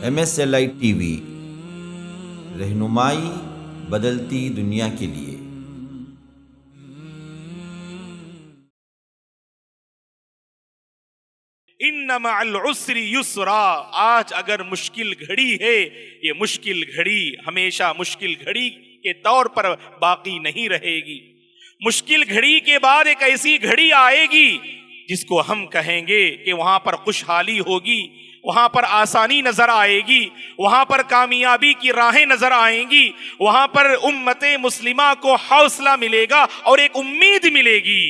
MSLI TV، رہنمائی بدلتی دنیا کے لیے۔ ان مع العسر یسرا، آج اگر مشکل گھڑی ہے، یہ مشکل گھڑی ہمیشہ مشکل گھڑی کے طور پر باقی نہیں رہے گی۔ مشکل گھڑی کے بعد ایک ایسی گھڑی آئے گی جس کو ہم کہیں گے کہ وہاں پر خوشحالی ہوگی، وہاں پر آسانی نظر آئے گی، وہاں پر کامیابی کی راہیں نظر آئیں گی، وہاں پر امت مسلمہ کو حوصلہ ملے گا اور ایک امید ملے گی۔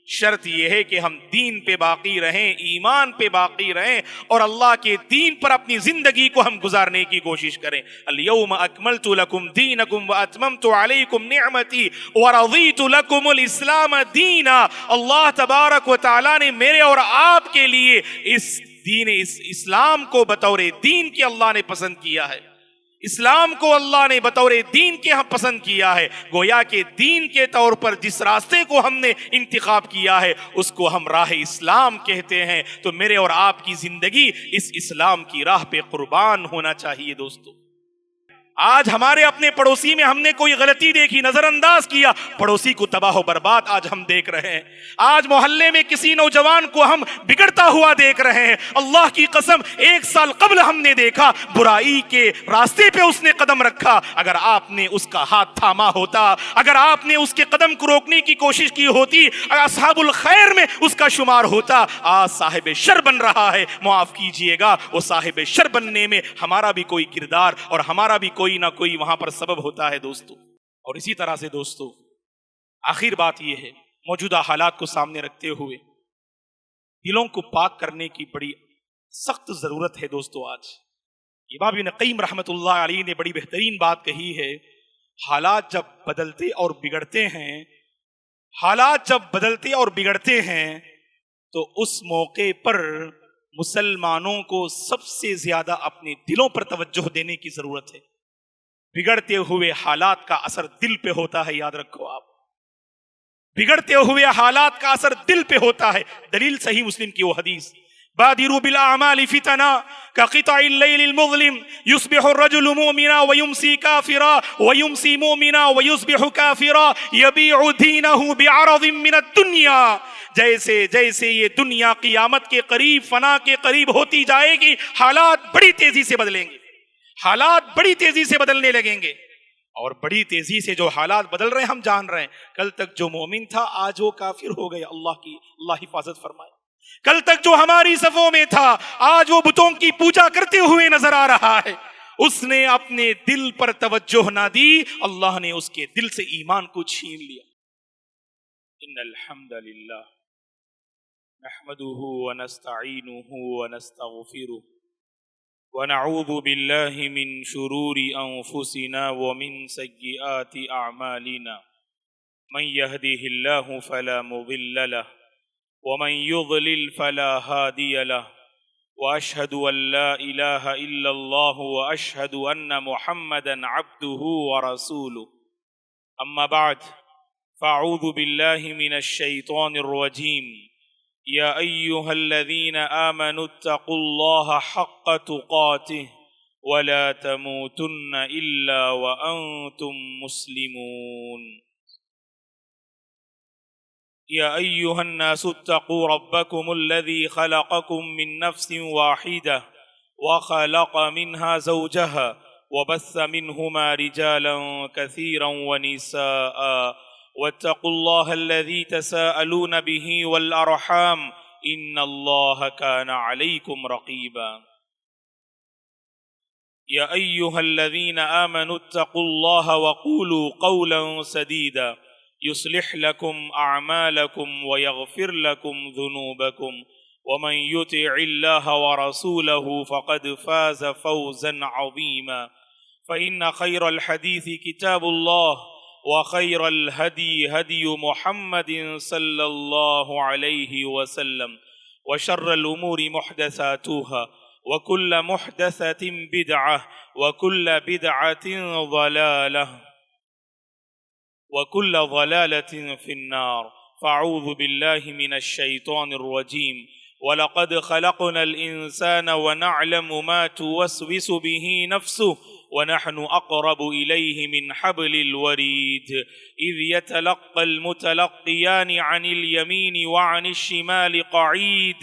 شرط یہ ہے کہ ہم دین پہ باقی رہیں، ایمان پہ باقی رہیں اور اللہ کے دین پر اپنی زندگی کو ہم گزارنے کی کوشش کریں۔ الیوم اکملت لکم دینکم واتممت علیکم نعمتی ورضیت لکم الاسلام دینا۔ اللہ تبارک و تعالیٰ نے میرے اور آپ کے لیے اس اسلام کو بطور دین کے اللہ نے پسند کیا ہے، اسلام کو اللہ نے بطور دین کے ہم پسند کیا ہے۔ گویا کہ دین کے طور پر جس راستے کو ہم نے انتخاب کیا ہے اس کو ہم راہ اسلام کہتے ہیں۔ تو میرے اور آپ کی زندگی اس اسلام کی راہ پہ قربان ہونا چاہیے۔ دوستو، آج ہمارے اپنے پڑوسی میں ہم نے کوئی غلطی دیکھی، نظر انداز کیا، پڑوسی کو تباہ و برباد آج ہم دیکھ رہے ہیں۔ آج محلے میں کسی نوجوان کو ہم بگڑتا ہوا دیکھ رہے ہیں۔ اللہ کی قسم، 1 سال قبل ہم نے دیکھا برائی کے راستے پہ اس نے قدم رکھا۔ اگر آپ نے اس کا ہاتھ تھاما ہوتا، اگر آپ نے اس کے قدم کو روکنے کی کوشش کی ہوتی، اگر اصحاب الخیر میں اس کا شمار ہوتا، آج صاحب شر بن رہا ہے۔ معاف کیجئے گا، وہ صاحب شر بننے میں ہمارا بھی کوئی کردار اور ہمارا بھی کوئی نہ کوئی وہاں پر سبب ہوتا ہے دوستو۔ اور اسی طرح سے دوستو، آخر بات یہ ہے، موجودہ حالات کو سامنے رکھتے ہوئے دلوں کو پاک کرنے کی بڑی سخت ضرورت ہے دوستو۔ آج امام ابن قیم رحمت اللہ علیہ نے بڑی بہترین بات کہی ہے، حالات جب بدلتے اور بگڑتے ہیں، حالات جب بدلتے اور بگڑتے ہیں تو اس موقع پر مسلمانوں کو سب سے زیادہ اپنے دلوں پر توجہ دینے کی ضرورت ہے۔ بگڑتے ہوئے حالات کا اثر دل پہ ہوتا ہے، یاد رکھو آپ، بگڑتے ہوئے حالات کا اثر دل پہ ہوتا ہے۔ دلیل صحیح مسلم کی وہ حدیث، بادروا بالاعمال فتنا كقطع الليل المظلم يصبح الرجل مؤمنا ويمسي كافرا ويمسي مؤمنا ويصبح كافرا يبيع دينه بعرض من الدنيا۔ جیسے جیسے یہ دنیا قیامت کے قریب، فنا کے قریب ہوتی جائے گی، حالات بڑی تیزی سے بدلیں گے، حالات بڑی تیزی سے بدلنے لگیں گے۔ اور بڑی تیزی سے جو حالات بدل رہے ہیں ہم جان رہے ہیں۔ کل تک جو مومن تھا آج وہ کافر ہو گیا، اللہ حفاظت فرمائے۔ کل تک جو ہماری صفوں میں تھا آج وہ بتوں کی پوجا کرتے ہوئے نظر آ رہا ہے۔ اس نے اپنے دل پر توجہ نہ دی، اللہ نے اس کے دل سے ایمان کو چھین لیا۔ ان الحمد للہ نحمده ونستعینه ونستغفره ونعوذ بالله من شرور انفسنا ومن سیئات اعمالنا، من يهده الله فلا مضل له ومن يضلل فلا هادي له، واشهد ان لا اله الا الله واشهد ان محمدا عبده ورسوله، اما بعد فاعوذ بالله من الشيطان الرجيم، يا ايها الذين امنوا اتقوا الله حق تقاته ولا تموتن الا وانتم مسلمون، يا أيها الناس اتقوا ربكم الذي خلقكم من نفس واحدة وخلق منها زوجها وبث منهما رجالا كثيرا ونساء واتقوا الله الذي تساءلون به والأرحام إن الله كان عليكم رقيبا، يا أيها الذين آمنوا اتقوا الله وقولوا قولا سديدا يصلح لكم أعمالكم ويغفر لكم ذنوبكم، ومن يطع الله ورسوله فقد فاز فوزا عظيما، فإن خير الحديث كتاب الله وخير الهدي هدي محمد صلى الله عليه وسلم، وشر الأمور محدثاتها وكل محدثة بدعة وكل بدعة ضلالة وكل ضلالة في النار، فاعوذ بالله من الشيطان الرجيم، وَلَقَدْ خَلَقْنَا الْإِنسَانَ وَنَعْلَمُ مَا تُوَسْوِسُ بِهِ نَفْسُهُ وَنَحْنُ أَقْرَبُ إِلَيْهِ مِنْ حَبْلِ الْوَرِيدِ إِذْ يَتَلَقَّى الْمُتَلَقِّيَانِ عَنِ الْيَمِينِ وَعَنِ الشِّمَالِ قَعِيدٌ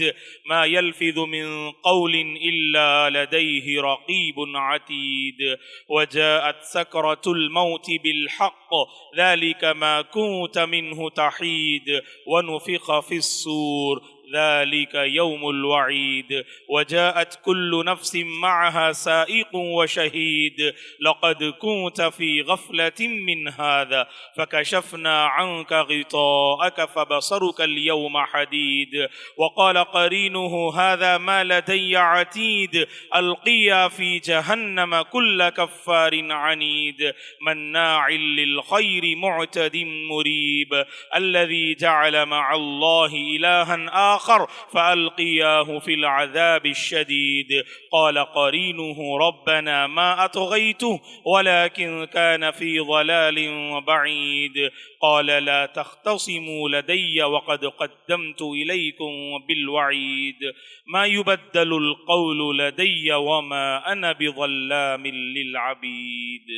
مَا يَلْفِظُ مِنْ قَوْلٍ إِلَّا لَدَيْهِ رَقِيبٌ عَتِيدٌ وَجَاءَتْ سَكْرَةُ الْمَوْتِ بِالْحَقِّ ذَلِكَ مَا كُنْتَ مِنْهُ تَحِيدُ وَنُفِخَ فِي الصُّورِ ذلك يوم الوعيد وجاءت كل نفس معها سائق وشهيد لقد كنت في غفلة من هذا فكشفنا عنك غطاءك فبصرك اليوم حديد وقال قرينه هذا ما لدي عتيد ألقيا في جهنم كل كفار عنيد مناع للخير معتد مريب الذي جعل مع الله إلها آخر فألقياه في العذاب الشديد قال قرينه ربنا ما أطغيته ولكن كان في ضلال بعيد قال لا تختصموا لدي وقد قدمت إليكم بالوعيد ما يبدل القول لدي وما أنا بظلام للعبيد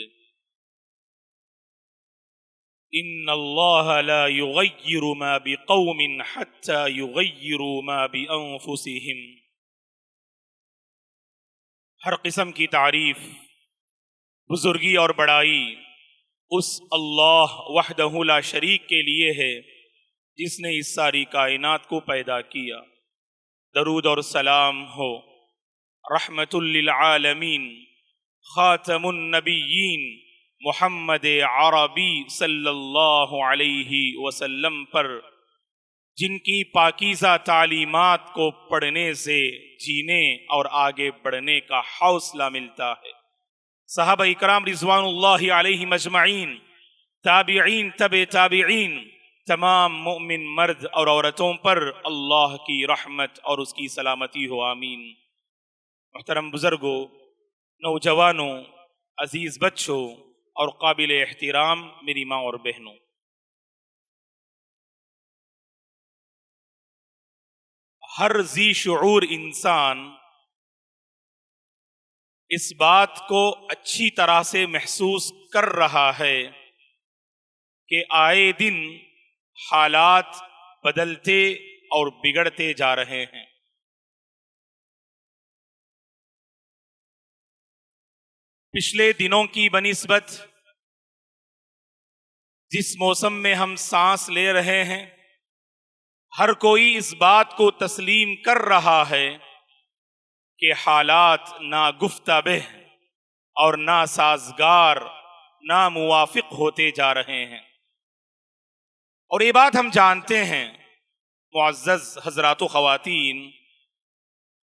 ان اللہ لا یغیر ما بقوم حتی یغیروا ما بانفسہم۔ ہر قسم کی تعریف، بزرگی اور بڑائی اس اللہ وحدہ لا شریک کے لیے ہے جس نے اس ساری کائنات کو پیدا کیا۔ درود اور سلام ہو رحمت للعالمین خاتم النبیین محمد عربی صلی اللہ علیہ وسلم پر، جن کی پاکیزہ تعلیمات کو پڑھنے سے جینے اور آگے بڑھنے کا حوصلہ ملتا ہے۔ صحابہ اکرام رضوان اللہ علیہم اجمعین، تابعین، تبع تابعین، تمام مؤمن مرد اور عورتوں پر اللہ کی رحمت اور اس کی سلامتی ہو، آمین۔ محترم بزرگوں، نوجوانوں، عزیز بچوں اور قابل احترام میری ماں اور بہنوں، ہر ذی شعور انسان اس بات کو اچھی طرح سے محسوس کر رہا ہے کہ آئے دن حالات بدلتے اور بگڑتے جا رہے ہیں۔ پچھلے دنوں کی بنسبت جس موسم میں ہم سانس لے رہے ہیں، ہر کوئی اس بات کو تسلیم کر رہا ہے کہ حالات ناگفتہ اور ناسازگار، ناموافق ہوتے جا رہے ہیں۔ اور یہ بات ہم جانتے ہیں معزز حضرات و خواتین،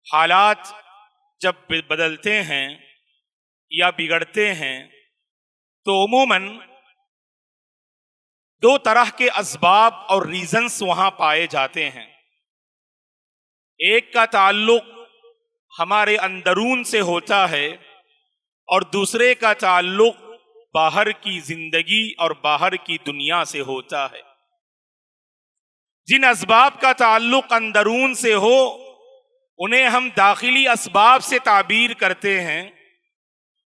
حالات جب بدلتے ہیں یا بگڑتے ہیں تو عموماً دو طرح کے اسباب اور ریزنز وہاں پائے جاتے ہیں۔ ایک کا تعلق ہمارے اندرون سے ہوتا ہے اور دوسرے کا تعلق باہر کی زندگی اور باہر کی دنیا سے ہوتا ہے۔ جن اسباب کا تعلق اندرون سے ہو انہیں ہم داخلی اسباب سے تعبیر کرتے ہیں،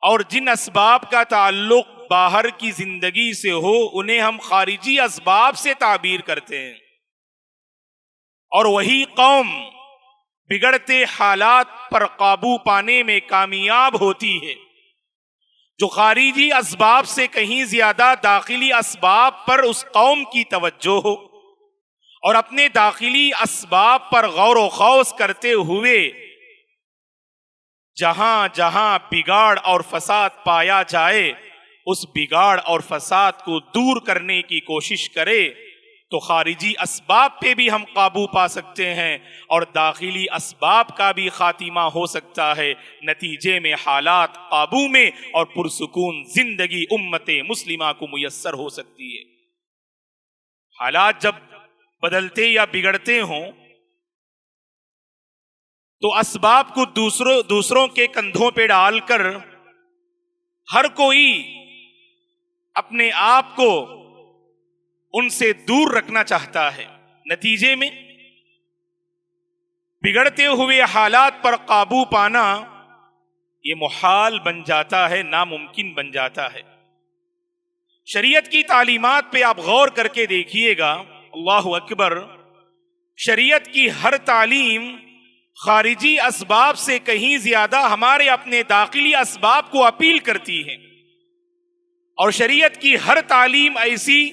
اور جن اسباب کا تعلق باہر کی زندگی سے ہو انہیں ہم خارجی اسباب سے تعبیر کرتے ہیں۔ اور وہی قوم بگڑتے حالات پر قابو پانے میں کامیاب ہوتی ہے جو خارجی اسباب سے کہیں زیادہ داخلی اسباب پر اس قوم کی توجہ ہو، اور اپنے داخلی اسباب پر غور و خوض کرتے ہوئے جہاں جہاں بگاڑ اور فساد پایا جائے اس بگاڑ اور فساد کو دور کرنے کی کوشش کرے تو خارجی اسباب پہ بھی ہم قابو پا سکتے ہیں اور داخلی اسباب کا بھی خاتمہ ہو سکتا ہے۔ نتیجے میں حالات قابو میں اور پرسکون زندگی امت مسلمہ کو میسر ہو سکتی ہے۔ حالات جب بدلتے یا بگڑتے ہوں تو اسباب کو دوسروں کے کندھوں پہ ڈال کر ہر کوئی اپنے آپ کو ان سے دور رکھنا چاہتا ہے۔ نتیجے میں بگڑتے ہوئے حالات پر قابو پانا یہ محال بن جاتا ہے، ناممکن بن جاتا ہے۔ شریعت کی تعلیمات پہ آپ غور کر کے دیکھیے گا، اللہ اکبر، شریعت کی ہر تعلیم خارجی اسباب سے کہیں زیادہ ہمارے اپنے داخلی اسباب کو اپیل کرتی ہے، اور شریعت کی ہر تعلیم ایسی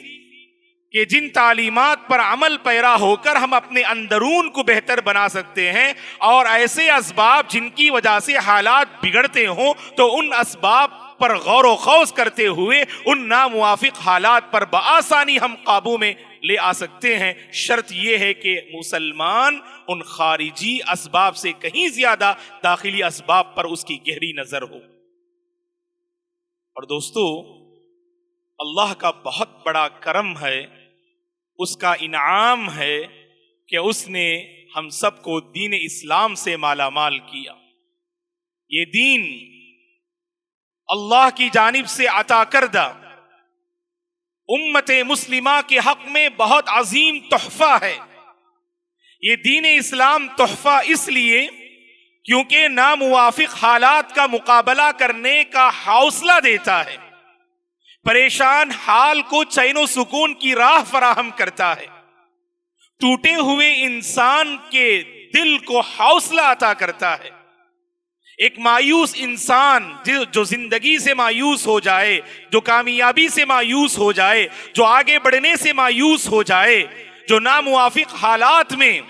کہ جن تعلیمات پر عمل پیرا ہو کر ہم اپنے اندرون کو بہتر بنا سکتے ہیں، اور ایسے اسباب جن کی وجہ سے حالات بگڑتے ہوں تو ان اسباب پر غور و خوض کرتے ہوئے ان ناموافق حالات پر بآسانی ہم قابو میں لے آ سکتے ہیں۔ شرط یہ ہے کہ مسلمان ان خارجی اسباب سے کہیں زیادہ داخلی اسباب پر اس کی گہری نظر ہو۔ اور دوستو، اللہ کا بہت بڑا کرم ہے، اس کا انعام ہے کہ اس نے ہم سب کو دین اسلام سے مالا مال کیا۔ یہ دین اللہ کی جانب سے عطا کردہ امت مسلمہ کے حق میں بہت عظیم تحفہ ہے۔ یہ دین اسلام تحفہ اس لیے کیونکہ ناموافق حالات کا مقابلہ کرنے کا حوصلہ دیتا ہے، پریشان حال کو چین و سکون کی راہ فراہم کرتا ہے، ٹوٹے ہوئے انسان کے دل کو حوصلہ عطا کرتا ہے۔ ایک مایوس انسان جو زندگی سے مایوس ہو جائے، جو کامیابی سے مایوس ہو جائے، جو آگے بڑھنے سے مایوس ہو جائے، جو ناموافق حالات میں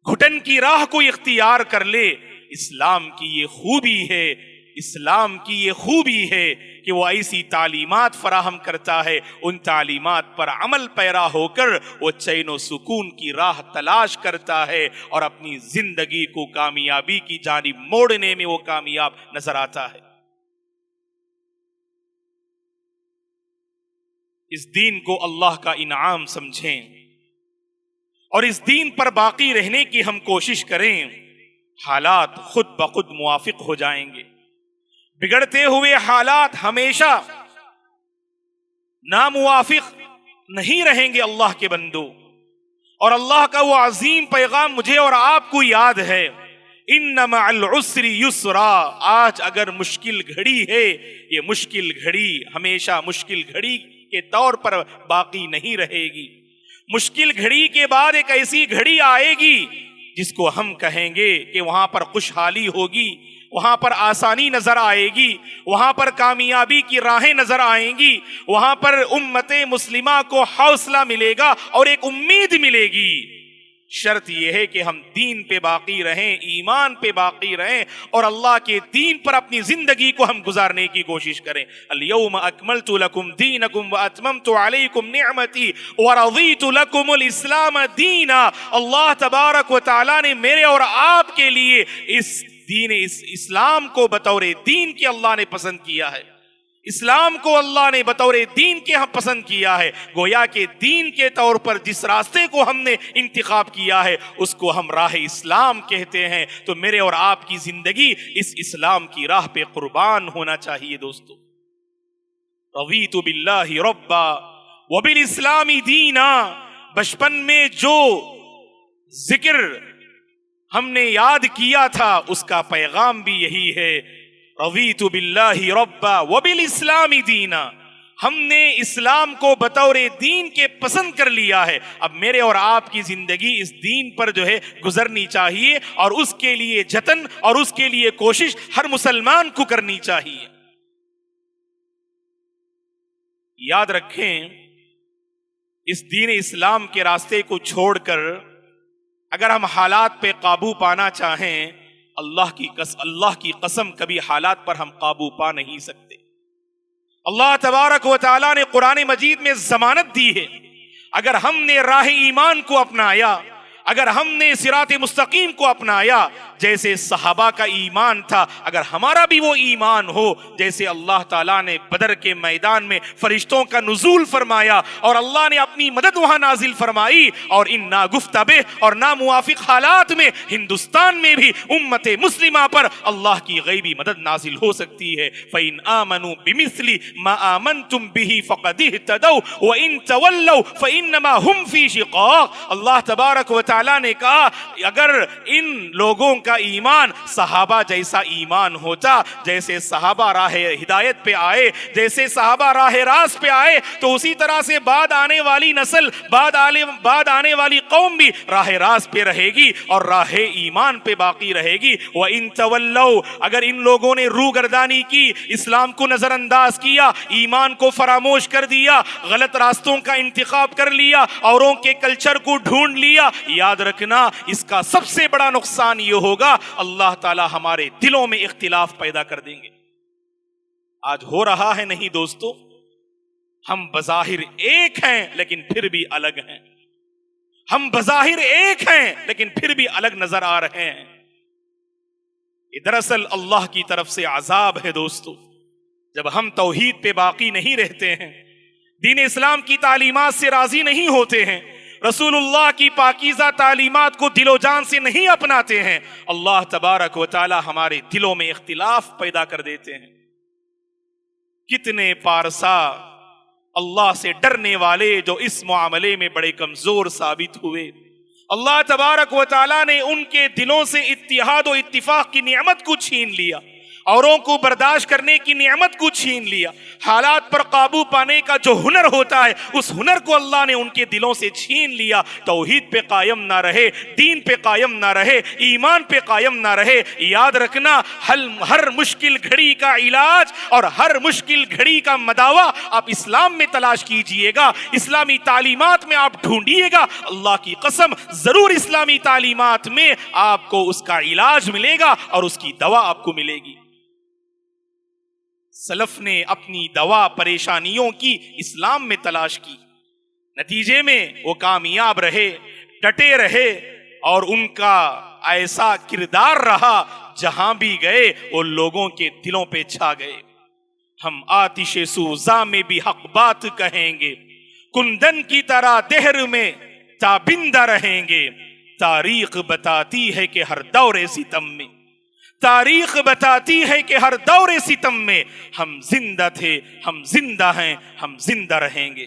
گھٹن کی راہ کو اختیار کر لے، اسلام کی یہ خوبی ہے، اسلام کی یہ خوبی ہے کہ وہ ایسی تعلیمات فراہم کرتا ہے، ان تعلیمات پر عمل پیرا ہو کر وہ چین و سکون کی راہ تلاش کرتا ہے اور اپنی زندگی کو کامیابی کی جانب موڑنے میں وہ کامیاب نظر آتا ہے۔ اس دین کو اللہ کا انعام سمجھیں اور اس دین پر باقی رہنے کی ہم کوشش کریں، حالات خود بخود موافق ہو جائیں گے۔ بگڑتے ہوئے حالات ہمیشہ ناموافق نہیں رہیں گے اللہ کے بندو، اور اللہ کا وہ عظیم پیغام مجھے اور آپ کو یاد ہے، ان مع العسر یسرا۔ آج اگر مشکل گھڑی ہے، یہ مشکل گھڑی ہمیشہ مشکل گھڑی کے طور پر باقی نہیں رہے گی۔ مشکل گھڑی کے بعد ایک ایسی گھڑی آئے گی جس کو ہم کہیں گے کہ وہاں پر خوشحالی ہوگی، وہاں پر آسانی نظر آئے گی، وہاں پر کامیابی کی راہیں نظر آئیں گی، وہاں پر امت مسلمہ کو حوصلہ ملے گا اور ایک امید ملے گی۔ شرط یہ ہے کہ ہم دین پہ باقی رہیں، ایمان پہ باقی رہیں، اور اللہ کے دین پر اپنی زندگی کو ہم گزارنے کی کوشش کریں۔ الیوم اکملت لکم دینکم واتممت علیکم نعمتی ورضیت لکم الاسلام دینا۔ اللہ تبارک و تعالیٰ نے میرے اور آپ کے لیے اس دین اسلام کو بطور دین کے اللہ نے پسند کیا ہے، اسلام کو اللہ نے بطور دین کے ہم پسند کیا ہے۔ گویا کہ دین کے طور پر جس راستے کو ہم نے انتخاب کیا ہے اس کو ہم راہ اسلام کہتے ہیں۔ تو میرے اور آپ کی زندگی اس اسلام کی راہ پہ قربان ہونا چاہیے۔ دوستو، رضیت باللہ ربا وبالاسلام دینا، بچپن میں جو ذکر ہم نے یاد کیا تھا اس کا پیغام بھی یہی ہے، رضیت باللہ ربا وبالاسلام دینا۔ ہم نے اسلام کو بطور دین کے پسند کر لیا ہے، اب میرے اور آپ کی زندگی اس دین پر جو ہے گزرنی چاہیے، اور اس کے لیے جتن اور اس کے لیے کوشش ہر مسلمان کو کرنی چاہیے۔ یاد رکھیں، اس دین اسلام کے راستے کو چھوڑ کر اگر ہم حالات پہ قابو پانا چاہیں، اللہ کی قسم کبھی حالات پر ہم قابو پا نہیں سکتے۔ اللہ تبارک و تعالیٰ نے قرآن مجید میں ضمانت دی ہے، اگر ہم نے راہ ایمان کو اپنایا، اگر ہم نے صراط مستقیم کو اپنایا، جیسے صحابہ کا ایمان تھا، اگر ہمارا بھی وہ ایمان ہو جیسے اللہ تعالیٰ نے بدر کے میدان میں فرشتوں کا نزول فرمایا اور اللہ نے اپنی مدد وہاں نازل فرمائی، اور ان ناگفتہ اور ناموافق حالات میں ہندوستان میں بھی امت مسلمہ پر اللہ کی غیبی مدد نازل ہو سکتی ہے۔ فَإِنْ آمَنُوا بِمِثْلِ مَا آمَنْتُمْ بِهِ فَقَدِ اهْتَدَوْا وَإِنْ تَوَلَّوْا فَإِنَّمَا هُمْ فِي شِقَاقٍ۔ اللہ تبارک و تعالیٰ نے کہا اگر ان لوگوں کا ایمان صحابہ جیسا ایمان ہوتا، جیسے صحابہ راہ ہدایت پہ آئے، جیسے صحابہ راہ راست پہ آئے، تو اسی طرح سے بعد آنے والی نسل، بعد آنے والی قوم بھی راہ راست پہ رہے گی اور راہ ایمان پہ باقی رہے گی۔ وَإِن تَوَلَّوْا، اگر ان لوگوں نے روگردانی کی، اسلام کو نظر انداز کیا، ایمان کو فراموش کر دیا، غلط راستوں کا انتخاب کر لیا، اوروں کے کلچر کو ڈھونڈ لیا، یاد رکھنا اس کا سب سے بڑا نقصان یہ ہوگا اللہ تعالی ہمارے دلوں میں اختلاف پیدا کر دیں گے۔ آج ہو رہا ہے نہیں دوستو، ہم بظاہر ایک ہیں لیکن پھر بھی الگ ہیں، ہم بظاہر ایک ہیں لیکن پھر بھی الگ نظر آ رہے ہیں۔ یہ دراصل اللہ کی طرف سے عذاب ہے دوستو، جب ہم توحید پہ باقی نہیں رہتے ہیں، دین اسلام کی تعلیمات سے راضی نہیں ہوتے ہیں، رسول اللہ کی پاکیزہ تعلیمات کو دل و جان سے نہیں اپناتے ہیں، اللہ تبارک و تعالی ہمارے دلوں میں اختلاف پیدا کر دیتے ہیں۔ کتنے پارسا اللہ سے ڈرنے والے جو اس معاملے میں بڑے کمزور ثابت ہوئے، اللہ تبارک و تعالیٰ نے ان کے دلوں سے اتحاد و اتفاق کی نعمت کو چھین لیا، اوروں کو برداشت کرنے کی نعمت کو چھین لیا، حالات پر قابو پانے کا جو ہنر ہوتا ہے اس ہنر کو اللہ نے ان کے دلوں سے چھین لیا۔ توحید پہ قائم نہ رہے، دین پہ قائم نہ رہے، ایمان پہ قائم نہ رہے۔ یاد رکھنا ہر مشکل گھڑی کا علاج اور ہر مشکل گھڑی کا مداوا آپ اسلام میں تلاش کیجئے گا، اسلامی تعلیمات میں آپ ڈھونڈیے گا، اللہ کی قسم ضرور اسلامی تعلیمات میں آپ کو اس کا علاج ملے گا اور اس کی دوا آپ کو ملے گی۔ سلف نے اپنی دوا پریشانیوں کی اسلام میں تلاش کی، نتیجے میں وہ کامیاب رہے، ڈٹے رہے، اور ان کا ایسا کردار رہا جہاں بھی گئے وہ لوگوں کے دلوں پہ چھا گئے۔ ہم آتش سوزاں میں بھی حق بات کہیں گے، کندن کی طرح دہر میں تابندہ رہیں گے۔ تاریخ بتاتی ہے کہ ہر دور ستم میں، تاریخ بتاتی ہے کہ ہر دور ستم میں ہم زندہ تھے، ہم زندہ ہیں، ہم زندہ رہیں گے۔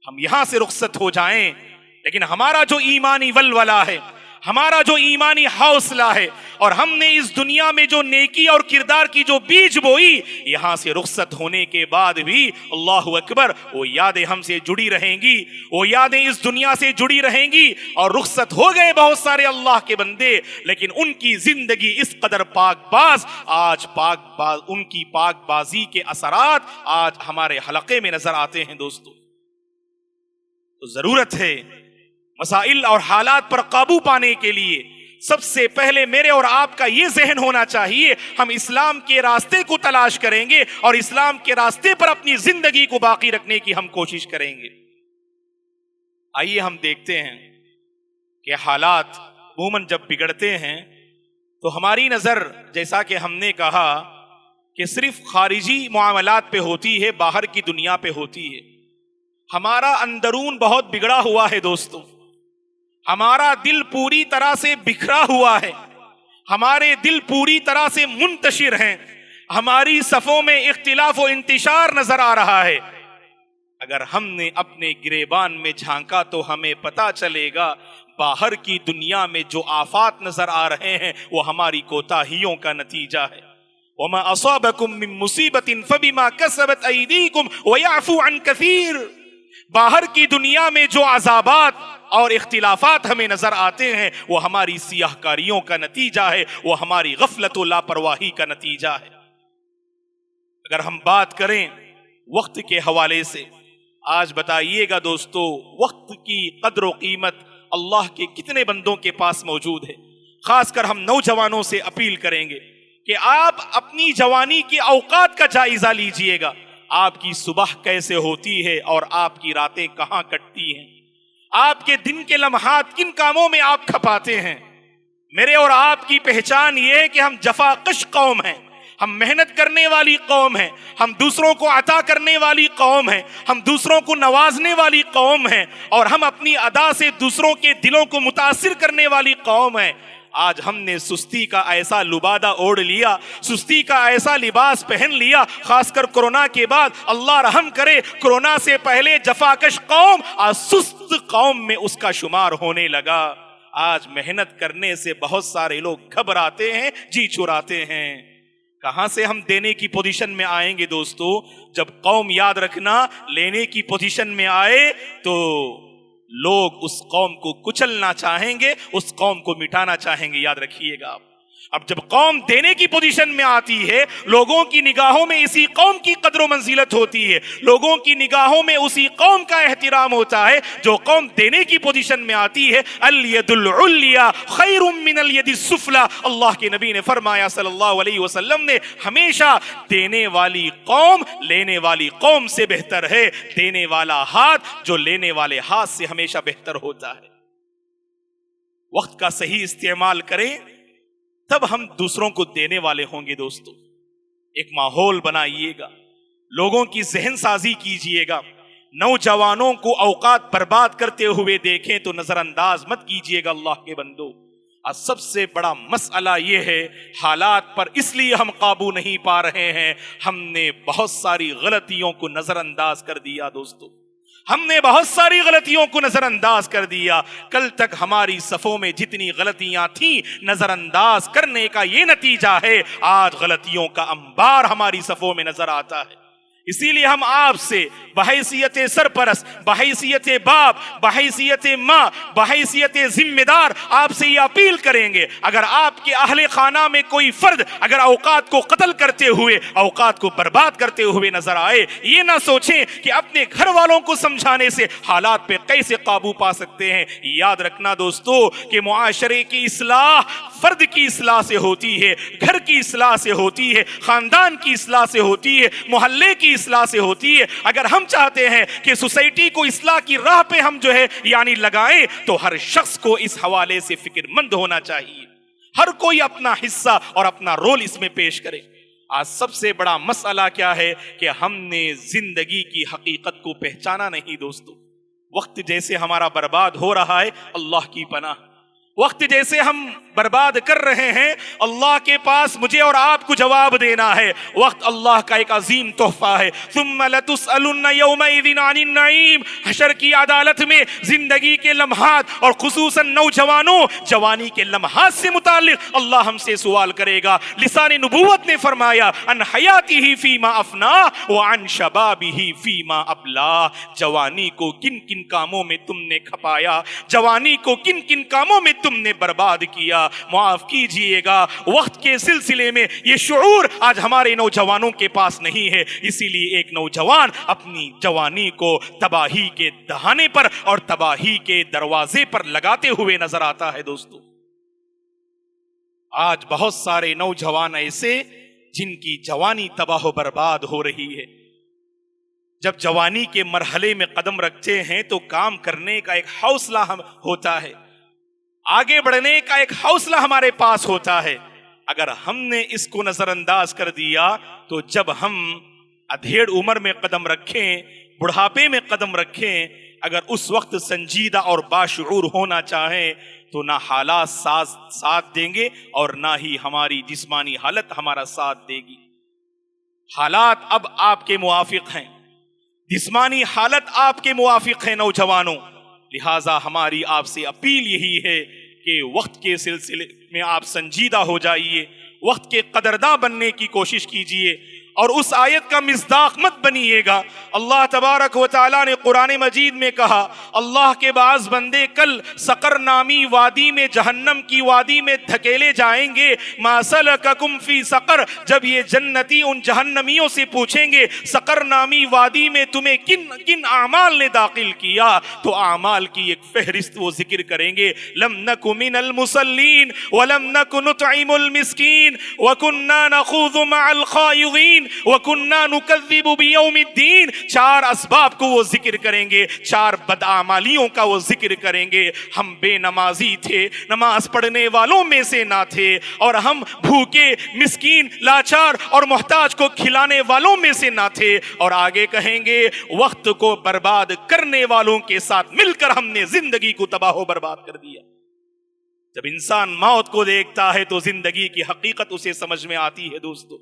ہم یہاں سے رخصت ہو جائیں لیکن ہمارا جو ایمانی ولولہ ہے، ہمارا جو ایمانی حوصلہ ہے، اور ہم نے اس دنیا میں جو نیکی اور کردار کی جو بیج بوئی، یہاں سے رخصت ہونے کے بعد بھی اللہ اکبر وہ یادیں ہم سے جڑی رہیں گی، وہ یادیں اس دنیا سے جڑی رہیں گی۔ اور رخصت ہو گئے بہت سارے اللہ کے بندے، لیکن ان کی زندگی اس قدر پاک باز، آج ان کی پاک بازی کے اثرات آج ہمارے حلقے میں نظر آتے ہیں۔ دوستو تو ضرورت ہے مسائل اور حالات پر قابو پانے کے لیے سب سے پہلے میرے اور آپ کا یہ ذہن ہونا چاہیے، ہم اسلام کے راستے کو تلاش کریں گے اور اسلام کے راستے پر اپنی زندگی کو باقی رکھنے کی ہم کوشش کریں گے۔ آئیے ہم دیکھتے ہیں کہ حالات عموماً جب بگڑتے ہیں تو ہماری نظر، جیسا کہ ہم نے کہا، کہ صرف خارجی معاملات پہ ہوتی ہے، باہر کی دنیا پہ ہوتی ہے۔ ہمارا اندرون بہت بگڑا ہوا ہے دوستو، ہمارا دل پوری طرح سے بکھرا ہوا ہے، ہمارے دل پوری طرح سے منتشر ہیں، ہماری صفوں میں اختلاف و انتشار نظر آ رہا ہے۔ اگر ہم نے اپنے گریبان میں جھانکا تو ہمیں پتا چلے گا باہر کی دنیا میں جو آفات نظر آ رہے ہیں وہ ہماری کوتاہیوں کا نتیجہ ہے۔ وَمَا أَصَابَكُم مِّن مُّصِيبَةٍ فَبِمَا كَسَبَتْ أَيْدِيكُمْ وَيَعْفُو عَن كَثِيرٍ۔ باہر کی دنیا میں جو عذابات اور اختلافات ہمیں نظر آتے ہیں وہ ہماری سیاہ کاریوں کا نتیجہ ہے، وہ ہماری غفلت و لاپرواہی کا نتیجہ ہے۔ اگر ہم بات کریں وقت کے حوالے سے، آج بتائیے گا دوستو وقت کی قدر و قیمت اللہ کے کتنے بندوں کے پاس موجود ہے۔ خاص کر ہم نوجوانوں سے اپیل کریں گے کہ آپ اپنی جوانی کے اوقات کا جائزہ لیجئے گا، آپ کی صبح کیسے ہوتی ہے اور آپ کی راتیں کہاں کٹتی ہیں، آپ کے دن کے لمحات کن کاموں میں آپ کھپاتے ہیں۔ میرے اور آپ کی پہچان یہ ہے کہ ہم جفاکش قوم ہیں، ہم محنت کرنے والی قوم ہیں، ہم دوسروں کو عطا کرنے والی قوم ہیں، ہم دوسروں کو نوازنے والی قوم ہیں، اور ہم اپنی ادا سے دوسروں کے دلوں کو متاثر کرنے والی قوم ہیں۔ آج ہم نے سستی کا ایسا لبادہ اوڑھ لیا، سستی کا ایسا لباس پہن لیا، خاص کر کورونا کے بعد، اللہ رحم کرے کورونا سے پہلے جفاکش قوم آج سست قوم میں اس کا شمار ہونے لگا۔ آج محنت کرنے سے بہت سارے لوگ گھبراتے ہیں، جی چراتے ہیں۔ کہاں سے ہم دینے کی پوزیشن میں آئیں گے دوستو؟ جب قوم، یاد رکھنا، لینے کی پوزیشن میں آئے تو لوگ اس قوم کو کچلنا چاہیں گے، اس قوم کو مٹانا چاہیں گے، یاد رکھیے گا آپ۔ اب جب قوم دینے کی پوزیشن میں آتی ہے، لوگوں کی نگاہوں میں اسی قوم کی قدر و منزلت ہوتی ہے، لوگوں کی نگاہوں میں اسی قوم کا احترام ہوتا ہے جو قوم دینے کی پوزیشن میں آتی ہے۔ الید العلیٰ خیر من الید السفلیٰ، اللہ کے نبی نے فرمایا صلی اللہ علیہ وسلم نے، ہمیشہ دینے والی قوم لینے والی قوم سے بہتر ہے، دینے والا ہاتھ جو لینے والے ہاتھ سے ہمیشہ بہتر ہوتا ہے۔ وقت کا صحیح استعمال کریں تب ہم دوسروں کو دینے والے ہوں گے دوستو۔ ایک ماحول بنائیے گا، لوگوں کی ذہن سازی کیجئے گا، نوجوانوں کو اوقات برباد کرتے ہوئے دیکھیں تو نظر انداز مت کیجئے گا اللہ کے بندو۔ آج سب سے بڑا مسئلہ یہ ہے، حالات پر اس لیے ہم قابو نہیں پا رہے ہیں، ہم نے بہت ساری غلطیوں کو نظر انداز کر دیا دوستو، ہم نے بہت ساری غلطیوں کو نظر انداز کر دیا۔ کل تک ہماری صفوں میں جتنی غلطیاں تھیں، نظر انداز کرنے کا یہ نتیجہ ہے آج غلطیوں کا انبار ہماری صفوں میں نظر آتا ہے۔ اسی لیے ہم آپ سے بحیثیت سرپرست، بحیثیت باپ، بحیثیت ماں، بحیثیت ذمہ دار آپ سے یہ اپیل کریں گے، اگر آپ کے اہل خانہ میں کوئی فرد اگر اوقات کو قتل کرتے ہوئے، اوقات کو برباد کرتے ہوئے نظر آئے، یہ نہ سوچیں کہ اپنے گھر والوں کو سمجھانے سے حالات پہ کیسے قابو پا سکتے ہیں۔ یاد رکھنا دوستو کہ معاشرے کی اصلاح فرد کی اصلاح سے ہوتی ہے، گھر کی اصلاح سے ہوتی ہے، خاندان کی اصلاح سے ہوتی ہے، محلے کی اصلاح سے ہوتی ہے۔ اگر ہم چاہتے ہیں کہ سوسائٹی کو اصلاح کی راہ پہ ہم یعنی لگائیں تو ہر شخص کو اس حوالے سے فکر مند ہونا چاہیے، ہر کوئی اپنا حصہ اور اپنا رول اس میں پیش کرے۔ آج سب سے بڑا مسئلہ کیا ہے کہ ہم نے زندگی کی حقیقت کو پہچانا نہیں دوستو۔ وقت جیسے ہمارا برباد ہو رہا ہے، اللہ کی پناہ، وقت جیسے ہم برباد کر رہے ہیں، اللہ کے پاس مجھے اور آپ کو جواب دینا ہے۔ وقت اللہ کا ایک عظیم تحفہ ہے۔ ثم لتسألن یومئذ عن النعیم، حشر کی عدالت میں زندگی کے لمحات اور خصوصاً نوجوانوں جوانی کے لمحات سے متعلق اللہ ہم سے سوال کرے گا۔ لسان نبوت نے فرمایا عن حیاتہ فیما افنا وعن شبابہ فیما ابلا، جوانی کو کن کن کاموں میں تم نے کھپایا، جوانی کو کن کن کاموں میں تم نے برباد کیا۔ معاف کیجئے گا، وقت کے سلسلے میں یہ شعور آج ہمارے نوجوانوں کے پاس نہیں ہے، اسی لیے ایک نوجوان اپنی جوانی کو تباہی کے دہانے پر اور تباہی کے دروازے پر لگاتے ہوئے نظر آتا ہے دوستو۔ آج بہت سارے نوجوان ایسے جن کی جوانی تباہ و برباد ہو رہی ہے۔ جب جوانی کے مرحلے میں قدم رکھتے ہیں تو کام کرنے کا ایک حوصلہ ہوتا ہے، آگے بڑھنے کا ایک حوصلہ ہمارے پاس ہوتا ہے۔ اگر ہم نے اس کو نظر انداز کر دیا تو جب ہم ادھیڑ عمر میں قدم رکھیں، بڑھاپے میں قدم رکھیں، اگر اس وقت سنجیدہ اور باشعور ہونا چاہیں تو نہ حالات ساتھ دیں گے اور نہ ہی ہماری جسمانی حالت ہمارا ساتھ دے گی۔ حالات اب آپ کے موافق ہیں، جسمانی حالت آپ کے موافق ہے نوجوانوں، لہٰذا ہماری آپ سے اپیل یہی ہے کہ وقت کے سلسلے میں آپ سنجیدہ ہو جائیے، وقت کے قدرداں بننے کی کوشش کیجئے اور اس آیت کا مصداق مت بنیے گا۔ اللہ تبارک و تعالیٰ نے قرآن مجید میں کہا، اللہ کے بعض بندے کل سقر نامی وادی میں، جہنم کی وادی میں دھکیلے جائیں گے۔ ما سلککم فی سقر، جب یہ جنتی ان جہنمیوں سے پوچھیں گے سقر نامی وادی میں تمہیں کن کن اعمال نے داخل کیا، تو اعمال کی ایک فہرست وہ ذکر کریں گے، لم نک من المصلین ولم نک نطعم المسکین وکننا نخوض مع الخائضین، الدین وَكُنَّا نُكَذِّبُ بِيَوْمِ الدِّينِ. 4 اسباب کو وہ ذکر کریں گے، 4 بدعمالیوں کا وہ ذکر کریں گے. ہم بے نمازی تھے، نماز پڑھنے والوں میں سے نہ تھے، اور ہم بھوکے مسکین لاچار اور محتاج کو کھلانے والوں میں سے نہ تھے. اور آگے کہیں گے وقت کو برباد کرنے والوں کے ساتھ مل کر ہم نے زندگی کو تباہ و برباد کر دیا. جب انسان موت کو دیکھتا ہے تو زندگی کی حقیقت اسے سمجھ میں آتی ہے دوستو.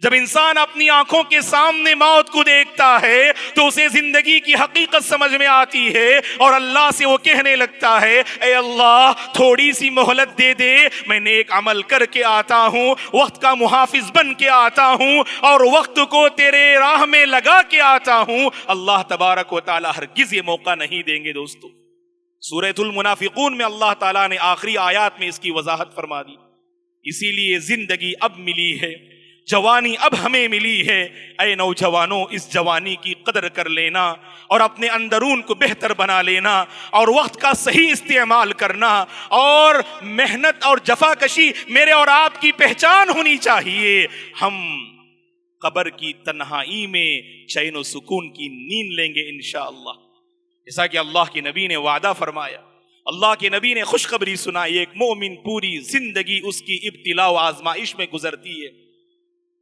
جب انسان اپنی آنکھوں کے سامنے موت کو دیکھتا ہے تو اسے زندگی کی حقیقت سمجھ میں آتی ہے، اور اللہ سے وہ کہنے لگتا ہے اے اللہ تھوڑی سی مہلت دے دے، میں نیک عمل کر کے آتا ہوں، وقت کا محافظ بن کے آتا ہوں، اور وقت کو تیرے راہ میں لگا کے آتا ہوں. اللہ تبارک و تعالی ہرگز یہ موقع نہیں دیں گے دوستو. سورۃ المنافقون میں اللہ تعالیٰ نے آخری آیات میں اس کی وضاحت فرما دی. اسی لیے زندگی اب ملی ہے، جوانی اب ہمیں ملی ہے. اے نوجوانوں، اس جوانی کی قدر کر لینا اور اپنے اندرون کو بہتر بنا لینا، اور وقت کا صحیح استعمال کرنا، اور محنت اور جفاکشی میرے اور آپ کی پہچان ہونی چاہیے. ہم قبر کی تنہائی میں چین و سکون کی نیند لیں گے انشاءاللہ، جیسا کہ اللہ کے نبی نے وعدہ فرمایا. اللہ کے نبی نے خوشخبری سنائی. ایک مومن پوری زندگی اس کی ابتلا و آزمائش میں گزرتی ہے،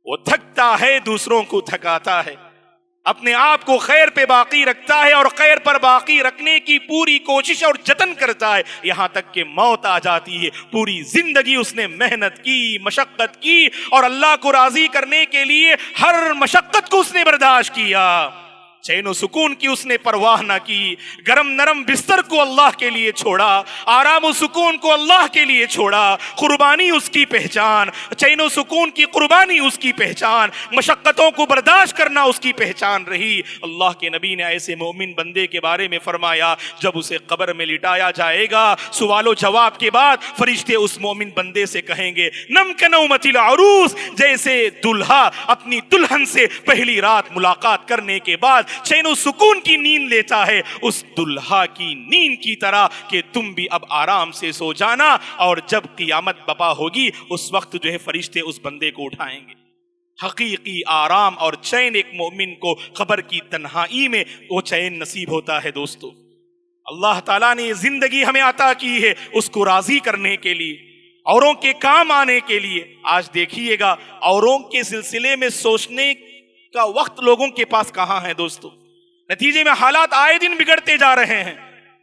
وہ تھکتا ہے، دوسروں کو تھکاتا ہے، اپنے آپ کو خیر پہ باقی رکھتا ہے، اور خیر پر باقی رکھنے کی پوری کوشش اور جتن کرتا ہے، یہاں تک کہ موت آ جاتی ہے. پوری زندگی اس نے محنت کی، مشقت کی، اور اللہ کو راضی کرنے کے لیے ہر مشقت کو اس نے برداشت کیا. چین و سکون کی اس نے پرواہ نہ کی، گرم نرم بستر کو اللہ کے لیے چھوڑا، آرام و سکون کو اللہ کے لیے چھوڑا. قربانی اس کی پہچان، چین و سکون کی قربانی اس کی پہچان، مشقتوں کو برداشت کرنا اس کی پہچان رہی. اللہ کے نبی نے ایسے مومن بندے کے بارے میں فرمایا جب اسے قبر میں لٹایا جائے گا، سوال و جواب کے بعد فرشتے اس مومن بندے سے کہیں گے نم کنومت العروس، جیسے دلہا اپنی دلہن سے پہلی رات ملاقات کرنے کے بعد چین و سکون کی نیند لیتا ہے، اس دلہا کی نیند کی طرح کہ تم بھی اب آرام سے سو جانا، اور جب قیامت بپا ہوگی اس وقت جو ہے فرشتے اس بندے کو اٹھائیں گے. حقیقی آرام اور چین ایک مومن کو قبر کی تنہائی میں وہ چین نصیب ہوتا ہے دوستو. اللہ تعالیٰ نے یہ زندگی ہمیں عطا کی ہے اس کو راضی کرنے کے لیے، اوروں کے کام آنے کے لیے. آج دیکھیے گا اوروں کے سلسلے میں سوچنے کا وقت لوگوں کے پاس کہاں ہے دوستو. نتیجے میں حالات آئے دن بگڑتے جا رہے ہیں.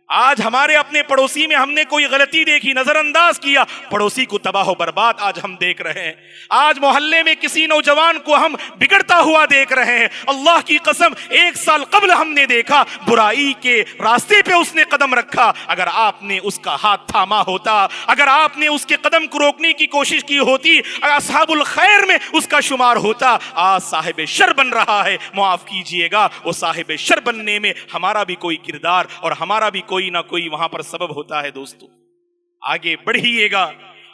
آج ہمارے اپنے پڑوسی میں ہم نے کوئی غلطی دیکھی، نظر انداز کیا، پڑوسی کو تباہ و برباد آج ہم دیکھ رہے ہیں. آج محلے میں کسی نوجوان کو ہم بگڑتا ہوا دیکھ رہے ہیں. اللہ کی قسم 1 سال قبل ہم نے دیکھا برائی کے راستے پہ اس نے قدم رکھا. اگر آپ نے اس کا ہاتھ تھاما ہوتا، اگر آپ نے اس کے قدم کو روکنے کی کوشش کی ہوتی، اگر اصحاب الخیر میں اس کا شمار ہوتا، آج صاحب شر بن رہا ہے. معاف کیجئے گا، وہ صاحب شر بننے میں ہمارا بھی کوئی کردار اور ہمارا بھی کوئی نہ کوئی وہاں پر سبب ہوتا ہے دوستو. آگے بڑھیے گا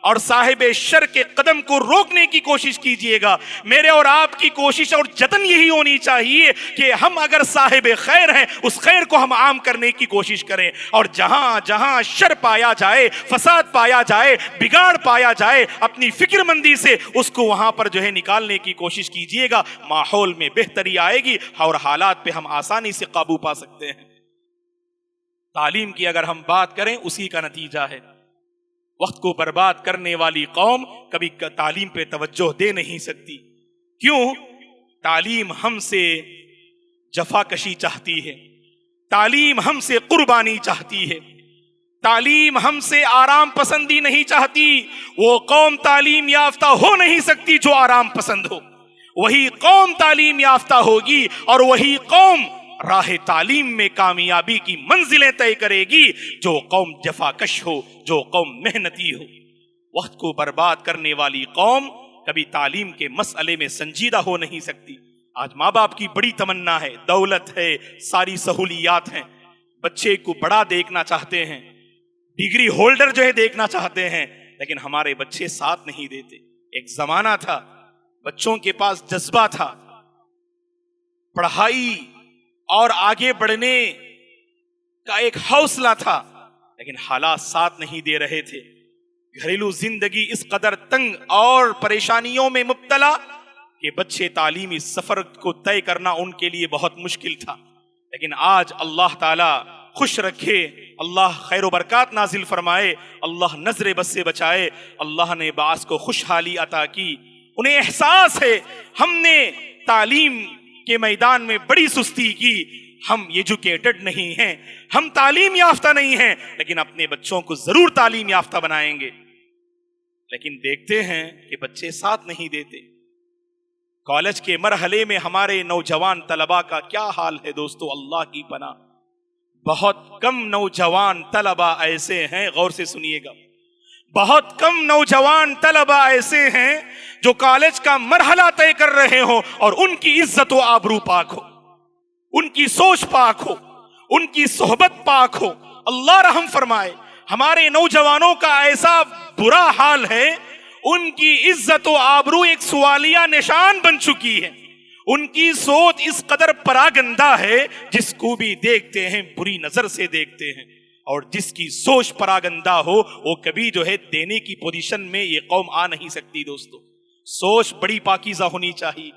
اور صاحب شر کے قدم کو روکنے کی کوشش کیجئے گا. میرے اور آپ کی کوشش اور جتن یہی ہونی چاہیے کہ ہم اگر صاحب خیر ہیں اس خیر کو ہم عام کرنے کی کوشش کریں، اور جہاں جہاں شر پایا جائے، فساد پایا جائے، بگاڑ پایا جائے، اپنی فکر مندی سے اس کو وہاں پر جو ہے نکالنے کی کوشش کیجئے گا. ماحول میں بہتری آئے گی اور حالات پہ ہم آسانی سے قابو پا سکتے ہیں. تعلیم کی اگر ہم بات کریں اسی کا نتیجہ ہے. وقت کو برباد کرنے والی قوم کبھی تعلیم پہ توجہ دے نہیں سکتی. کیوں؟ تعلیم ہم سے جفا کشی چاہتی ہے، تعلیم ہم سے قربانی چاہتی ہے، تعلیم ہم سے آرام پسندی نہیں چاہتی. وہ قوم تعلیم یافتہ ہو نہیں سکتی جو آرام پسند ہو. وہی قوم تعلیم یافتہ ہوگی اور وہی قوم راہ تعلیم میں کامیابی کی منزلیں طے کرے گی جو قوم جفا کش ہو، جو قوم محنتی ہو. وقت کو برباد کرنے والی قوم کبھی تعلیم کے مسئلے میں سنجیدہ ہو نہیں سکتی. آج ماں باپ کی بڑی تمنا ہے، دولت ہے، ساری سہولیات ہیں، بچے کو بڑا دیکھنا چاہتے ہیں، ڈگری ہولڈر جو ہے دیکھنا چاہتے ہیں، لیکن ہمارے بچے ساتھ نہیں دیتے. ایک زمانہ تھا بچوں کے پاس جذبہ تھا، پڑھائی اور آگے بڑھنے کا ایک حوصلہ تھا، لیکن حالات ساتھ نہیں دے رہے تھے. گھریلو زندگی اس قدر تنگ اور پریشانیوں میں مبتلا کہ بچے تعلیمی سفر کو طے کرنا ان کے لیے بہت مشکل تھا، لیکن آج اللہ تعالیٰ خوش رکھے، اللہ خیر و برکات نازل فرمائے، اللہ نظر بد سے بچائے، اللہ نے بعض کو خوشحالی عطا کی، انہیں احساس ہے ہم نے تعلیم کے میدان میں بڑی سستی کی، ہم ایجوکیٹڈ نہیں ہیں، ہم تعلیم یافتہ نہیں ہیں، لیکن اپنے بچوں کو ضرور تعلیم یافتہ بنائیں گے۔ لیکن دیکھتے ہیں کہ بچے ساتھ نہیں دیتے۔ کالج کے مرحلے میں ہمارے نوجوان طلباء کا کیا حال ہے دوستو، اللہ کی پناہ، بہت کم نوجوان طلباء ایسے ہیں، غور سے سنیے گا، بہت کم نوجوان طلباء ایسے ہیں جو کالج کا مرحلہ طے کر رہے ہوں اور ان کی عزت و آبرو پاک ہو، ان کی سوچ پاک ہو، ان کی صحبت پاک ہو۔ اللہ رحم فرمائے، ہمارے نوجوانوں کا ایسا برا حال ہے، ان کی عزت و آبرو ایک سوالیہ نشان بن چکی ہے، ان کی سوچ اس قدر پراگندہ ہے جس کو بھی دیکھتے ہیں بری نظر سے دیکھتے ہیں، اور جس کی سوچ پراگندہ ہو وہ کبھی جو ہے دینے کی پوزیشن میں یہ قوم آ نہیں سکتی دوستو۔ سوچ بڑی پاکیزہ ہونی چاہیے،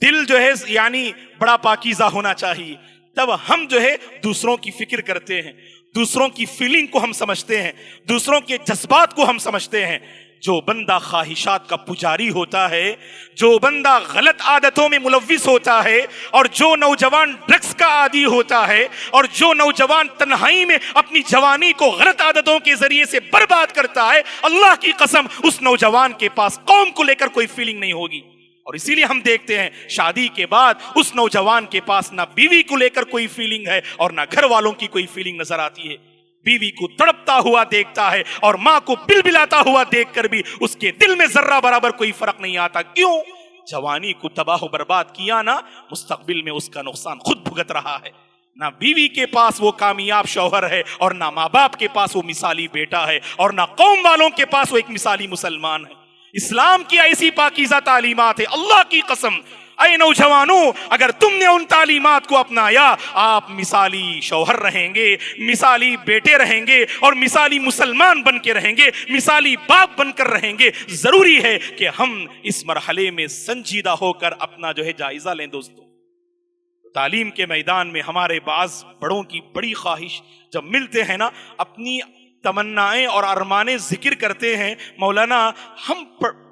دل جو ہے یعنی بڑا پاکیزہ ہونا چاہیے، تب ہم جو ہے دوسروں کی فکر کرتے ہیں، دوسروں کی فیلنگ کو ہم سمجھتے ہیں، دوسروں کے جذبات کو ہم سمجھتے ہیں۔ جو بندہ خواہشات کا پجاری ہوتا ہے، جو بندہ غلط عادتوں میں ملوث ہوتا ہے، اور جو نوجوان ڈرگس کا عادی ہوتا ہے، اور جو نوجوان تنہائی میں اپنی جوانی کو غلط عادتوں کے ذریعے سے برباد کرتا ہے، اللہ کی قسم اس نوجوان کے پاس قوم کو لے کر کوئی فیلنگ نہیں ہوگی۔ اور اسی لیے ہم دیکھتے ہیں شادی کے بعد اس نوجوان کے پاس نہ بیوی کو لے کر کوئی فیلنگ ہے اور نہ گھر والوں کی کوئی فیلنگ نظر آتی ہے۔ بیوی کو تڑپتا ہوا دیکھتا ہے اور ماں کو بلبلاتا ہوا دیکھ کر بھی اس کے دل میں ذرہ برابر کوئی فرق نہیں آتا۔ کیوں؟ جوانی کو تباہ و برباد کیا نا، مستقبل میں اس کا نقصان خود بھگت رہا ہے۔ نہ بیوی کے پاس وہ کامیاب شوہر ہے، اور نہ ماں باپ کے پاس وہ مثالی بیٹا ہے، اور نہ قوم والوں کے پاس وہ ایک مثالی مسلمان ہے۔ اسلام کی ایسی پاکیزہ تعلیمات ہے، اللہ کی قسم اے نوجوانوں، اگر تم نے ان تعلیمات کو اپنایا، آپ مثالی شوہر رہیں گے، مثالی بیٹے رہیں گے، اور مثالی مسلمان بن کے رہیں گے، مثالی باپ بن کر رہیں گے۔ ضروری ہے کہ ہم اس مرحلے میں سنجیدہ ہو کر اپنا جو ہے جائزہ لیں دوستو۔ تعلیم کے میدان میں ہمارے بعض بڑوں کی بڑی خواہش جب ملتے ہیں نا، اپنی تمنائیں اور ارمانیں ذکر کرتے ہیں، مولانا ہم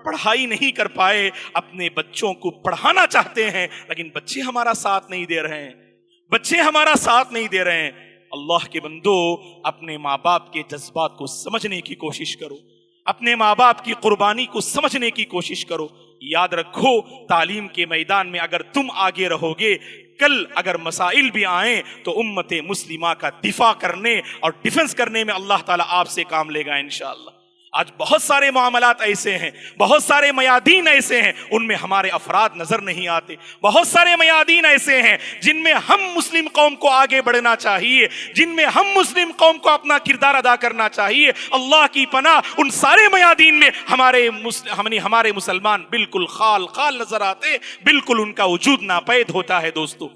پڑھائی نہیں کر پائے، اپنے بچوں کو پڑھانا چاہتے ہیں لیکن بچے ہمارا ساتھ نہیں دے رہے ہیں، بچے ہمارا ساتھ نہیں دے رہے ہیں۔ اللہ کے بندو، اپنے ماں باپ کے جذبات کو سمجھنے کی کوشش کرو، اپنے ماں باپ کی قربانی کو سمجھنے کی کوشش کرو۔ یاد رکھو، تعلیم کے میدان میں اگر تم آگے رہو گے، کل اگر مسائل بھی آئیں تو امت مسلمہ کا دفاع کرنے اور ڈیفنس کرنے میں اللہ تعالیٰ آپ سے کام لے گا انشاءاللہ۔ آج بہت سارے معاملات ایسے ہیں، بہت سارے میادین ایسے ہیں، ان میں ہمارے افراد نظر نہیں آتے، بہت سارے میادین ایسے ہیں جن میں ہم مسلم قوم کو آگے بڑھنا چاہیے، جن میں ہم مسلم قوم کو اپنا کردار ادا کرنا چاہیے۔ اللہ کی پناہ، ان سارے میادین میں ہمارے مسلمان بالکل خال خال نظر آتے، بالکل ان کا وجود ناپید ہوتا ہے دوستو۔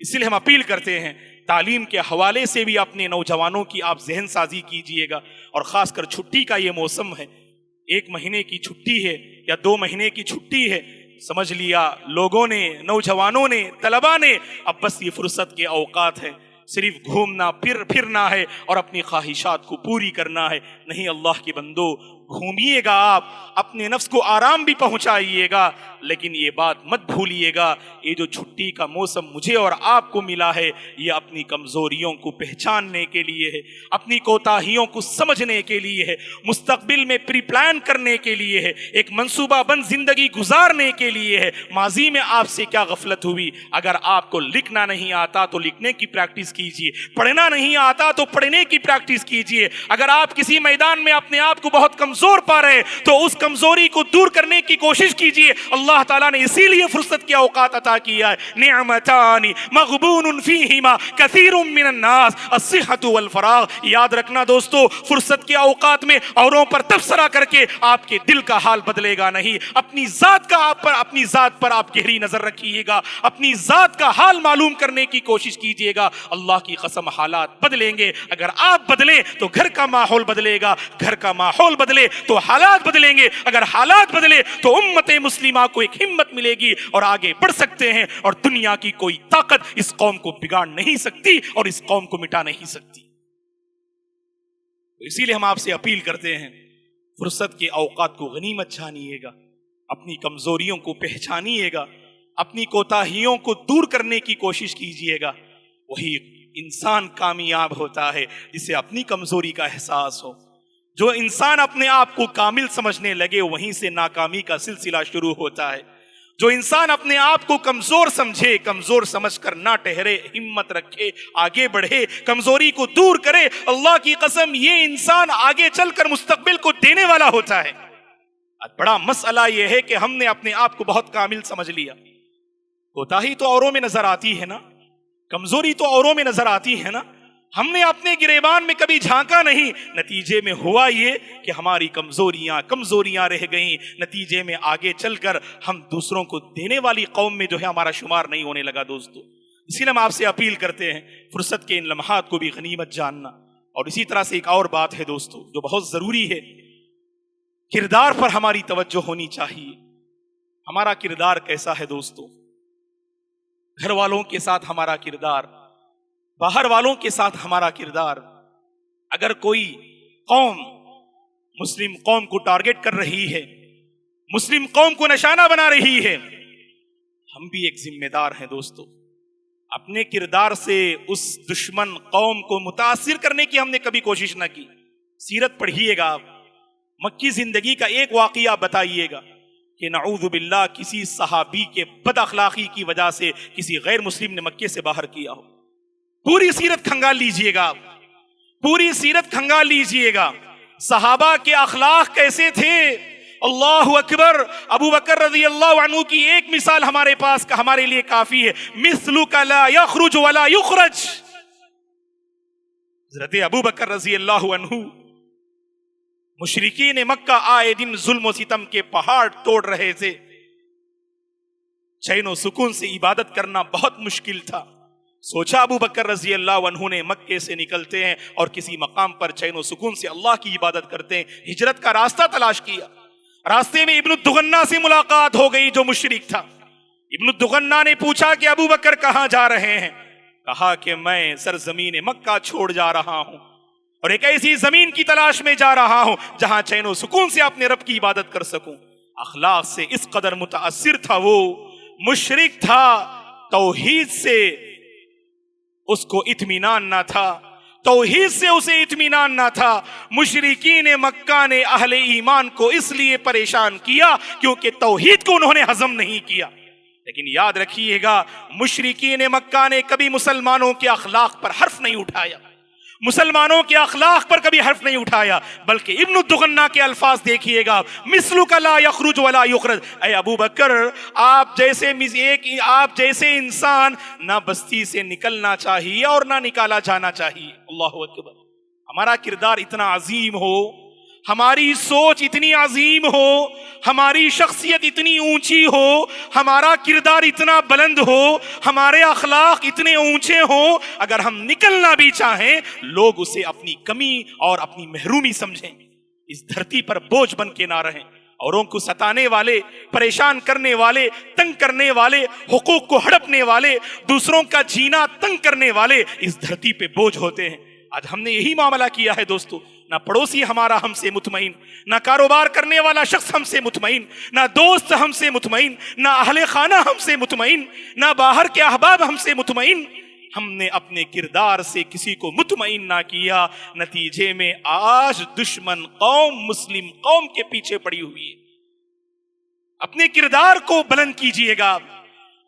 اسی لیے ہم اپیل کرتے ہیں، تعلیم کے حوالے سے بھی اپنے نوجوانوں کی آپ ذہن سازی کیجئے گا، اور خاص کر چھٹی کا یہ موسم ہے، 1 مہینے کی چھٹی ہے یا 2 مہینے کی چھٹی ہے، سمجھ لیا لوگوں نے، نوجوانوں نے، طلباء نے اب بس یہ فرصت کے اوقات ہیں، صرف گھومنا پھرنا ہے اور اپنی خواہشات کو پوری کرنا ہے۔ نہیں، اللہ کے بندو، گھومیے گا آپ، اپنے نفس کو آرام بھی پہنچائیے گا، لیکن یہ بات مت بھولیے گا، یہ جو چھٹی کا موسم مجھے اور آپ کو ملا ہے، یہ اپنی کمزوریوں کو پہچاننے کے لیے ہے، اپنی کوتاہیوں کو سمجھنے کے لیے ہے، مستقبل میں پری پلان کرنے کے لیے ہے، ایک منصوبہ بند زندگی گزارنے کے لیے ہے۔ ماضی میں آپ سے کیا غفلت ہوئی؟ اگر آپ کو لکھنا نہیں آتا تو لکھنے کی پریکٹس کیجئے، پڑھنا نہیں آتا تو پڑھنے کی پریکٹس کیجئے۔ اگر آپ کسی میدان میں اپنے آپ کو بہت کمزور پا رہے تو اس کمزوری کو دور کرنے کی کوشش کیجئے۔ اللہ تعالیٰ نے اسی لیے فرصت کے اوقات عطا کیا ہے۔ نعمتان مغبون فیہما کثیر من الناس الصحۃ والفراغ۔ یاد رکھنا دوستو، فرصت کے اوقات میں اوروں پر تبصرہ کر کے آپ کے دل کا حال بدلے گا نہیں، اپنی ذات پر آپ گہری نظر رکھیے گا، اپنی ذات کا حال معلوم کرنے کی کوشش کیجئے گا۔ اللہ کی قسم حالات بدلیں گے، اگر آپ بدلیں تو گھر کا ماحول بدلے گا، گھر کا ماحول بدلے بدلے تو حالات بدلیں گے, اگر حالات بدلے تو امت مسلمہ کو ایک ہمت ملے گی اور آگے بڑھ سکتے ہیں, اور دنیا کی کوئی طاقت اس قوم کو بگاڑ نہیں سکتی اور اس قوم کو مٹا نہیں سکتی. اسی لیے ہم آپ سے اپیل کرتے ہیں, فرصت کے اوقات کو غنیمت جانیے گا, اپنی کمزوریوں کو پہچانیے گا, اپنی کوتاہیوں کو دور کرنے کی کوشش کیجیے گا. وہی انسان کامیاب ہوتا ہے جسے اپنی کمزوری کا احساس ہو. جو انسان اپنے آپ کو کامل سمجھنے لگے وہیں سے ناکامی کا سلسلہ شروع ہوتا ہے. جو انسان اپنے آپ کو کمزور سمجھے, کمزور سمجھ کر نہ ٹھہرے, ہمت رکھے, آگے بڑھے, کمزوری کو دور کرے, اللہ کی قسم یہ انسان آگے چل کر مستقبل کو دینے والا ہوتا ہے. بڑا مسئلہ یہ ہے کہ ہم نے اپنے آپ کو بہت کامل سمجھ لیا. کوتاہی تو اوروں میں نظر آتی ہے نا, کمزوری تو اوروں میں نظر آتی ہے نا, ہم نے اپنے گریبان میں کبھی جھانکا نہیں. نتیجے میں ہوا یہ کہ ہماری کمزوریاں رہ گئیں. نتیجے میں آگے چل کر ہم دوسروں کو دینے والی قوم میں جو ہے ہمارا شمار نہیں ہونے لگا. دوستو, اسی لیے ہم آپ سے اپیل کرتے ہیں فرصت کے ان لمحات کو بھی غنیمت جاننا. اور اسی طرح سے ایک اور بات ہے دوستو جو بہت ضروری ہے, کردار پر ہماری توجہ ہونی چاہیے. ہمارا کردار کیسا ہے دوستو؟ گھر والوں کے ساتھ ہمارا کردار, باہر والوں کے ساتھ ہمارا کردار. اگر کوئی قوم مسلم قوم کو ٹارگٹ کر رہی ہے, مسلم قوم کو نشانہ بنا رہی ہے, ہم بھی ایک ذمہ دار ہیں دوستو. اپنے کردار سے اس دشمن قوم کو متاثر کرنے کی ہم نے کبھی کوشش نہ کی. سیرت پڑھیے گا آپ, مکی زندگی کا ایک واقعہ بتائیے گا کہ نعوذ باللہ کسی صحابی کے بد اخلاقی کی وجہ سے کسی غیر مسلم نے مکے سے باہر کیا ہو. پوری سیرت کھنگال لیجئے گا, پوری سیرت کھنگال لیجئے گا. صحابہ کے اخلاق کیسے تھے؟ اللہ اکبر. ابو بکر رضی اللہ عنہ کی ایک مثال ہمارے پاس ہمارے لیے کافی ہے. مثلک لا یخرج ولا یخرج. حضرت ابو بکر رضی اللہ عنہ مشرکین مکہ آئے دن ظلم و ستم کے پہاڑ توڑ رہے تھے. چین و سکون سے عبادت کرنا بہت مشکل تھا. سوچا ابو بکر رضی اللہ عنہ نے مکے سے نکلتے ہیں اور کسی مقام پر چین و سکون سے اللہ کی عبادت کرتے ہیں. ہجرت کا راستہ تلاش کیا. راستے میں ابن الدغنہ سے ملاقات ہو گئی جو مشرک تھا. ابن الدغنہ نے پوچھا کہ ابو بکر کہاں جا رہے ہیں؟ کہا کہ میں سرزمین مکہ چھوڑ جا رہا ہوں اور ایک ایسی زمین کی تلاش میں جا رہا ہوں جہاں چین و سکون سے اپنے رب کی عبادت کر سکوں. اخلاق سے اس قدر متاثر تھا وہ, مشرک تھا, توحید سے اس کو اطمینان نہ تھا, توحید سے اسے اطمینان نہ تھا. مشرکین مکہ نے اہل ایمان کو اس لیے پریشان کیا کیونکہ توحید کو انہوں نے ہضم نہیں کیا. لیکن یاد رکھیے گا مشرکین مکہ نے کبھی مسلمانوں کے اخلاق پر حرف نہیں اٹھایا, مسلمانوں کے اخلاق پر کبھی حرف نہیں اٹھایا, بلکہ ابن الدغنہ کے الفاظ دیکھیے گا, مثلک لا یخرج ولا یخرج. اے ابو بکر, آپ جیسے انسان نہ بستی سے نکلنا چاہیے اور نہ نکالا جانا چاہیے. اللہ اکبر. ہمارا کردار اتنا عظیم ہو, ہماری سوچ اتنی عظیم ہو, ہماری شخصیت اتنی اونچی ہو, ہمارا کردار اتنا بلند ہو, ہمارے اخلاق اتنے اونچے ہوں, اگر ہم نکلنا بھی چاہیں لوگ اسے اپنی کمی اور اپنی محرومی سمجھیں. اس دھرتی پر بوجھ بن کے نہ رہیں. اوروں کو ستانے والے, پریشان کرنے والے, تنگ کرنے والے, حقوق کو ہڑپنے والے, دوسروں کا جینا تنگ کرنے والے اس دھرتی پہ بوجھ ہوتے ہیں. آج ہم نے یہی معاملہ کیا ہے دوستو. نہ پڑوسی ہمارا ہم سے مطمئن, نہ کاروبار کرنے والا شخص ہم سے مطمئن, نہ دوست ہم سے مطمئن, نہ اہل خانہ ہم سے مطمئن, نہ باہر کے احباب ہم سے مطمئن. ہم نے اپنے کردار سے کسی کو مطمئن نہ کیا. نتیجے میں آج دشمن قوم مسلم قوم کے پیچھے پڑی ہوئی ہے. اپنے کردار کو بلند کیجئے گا,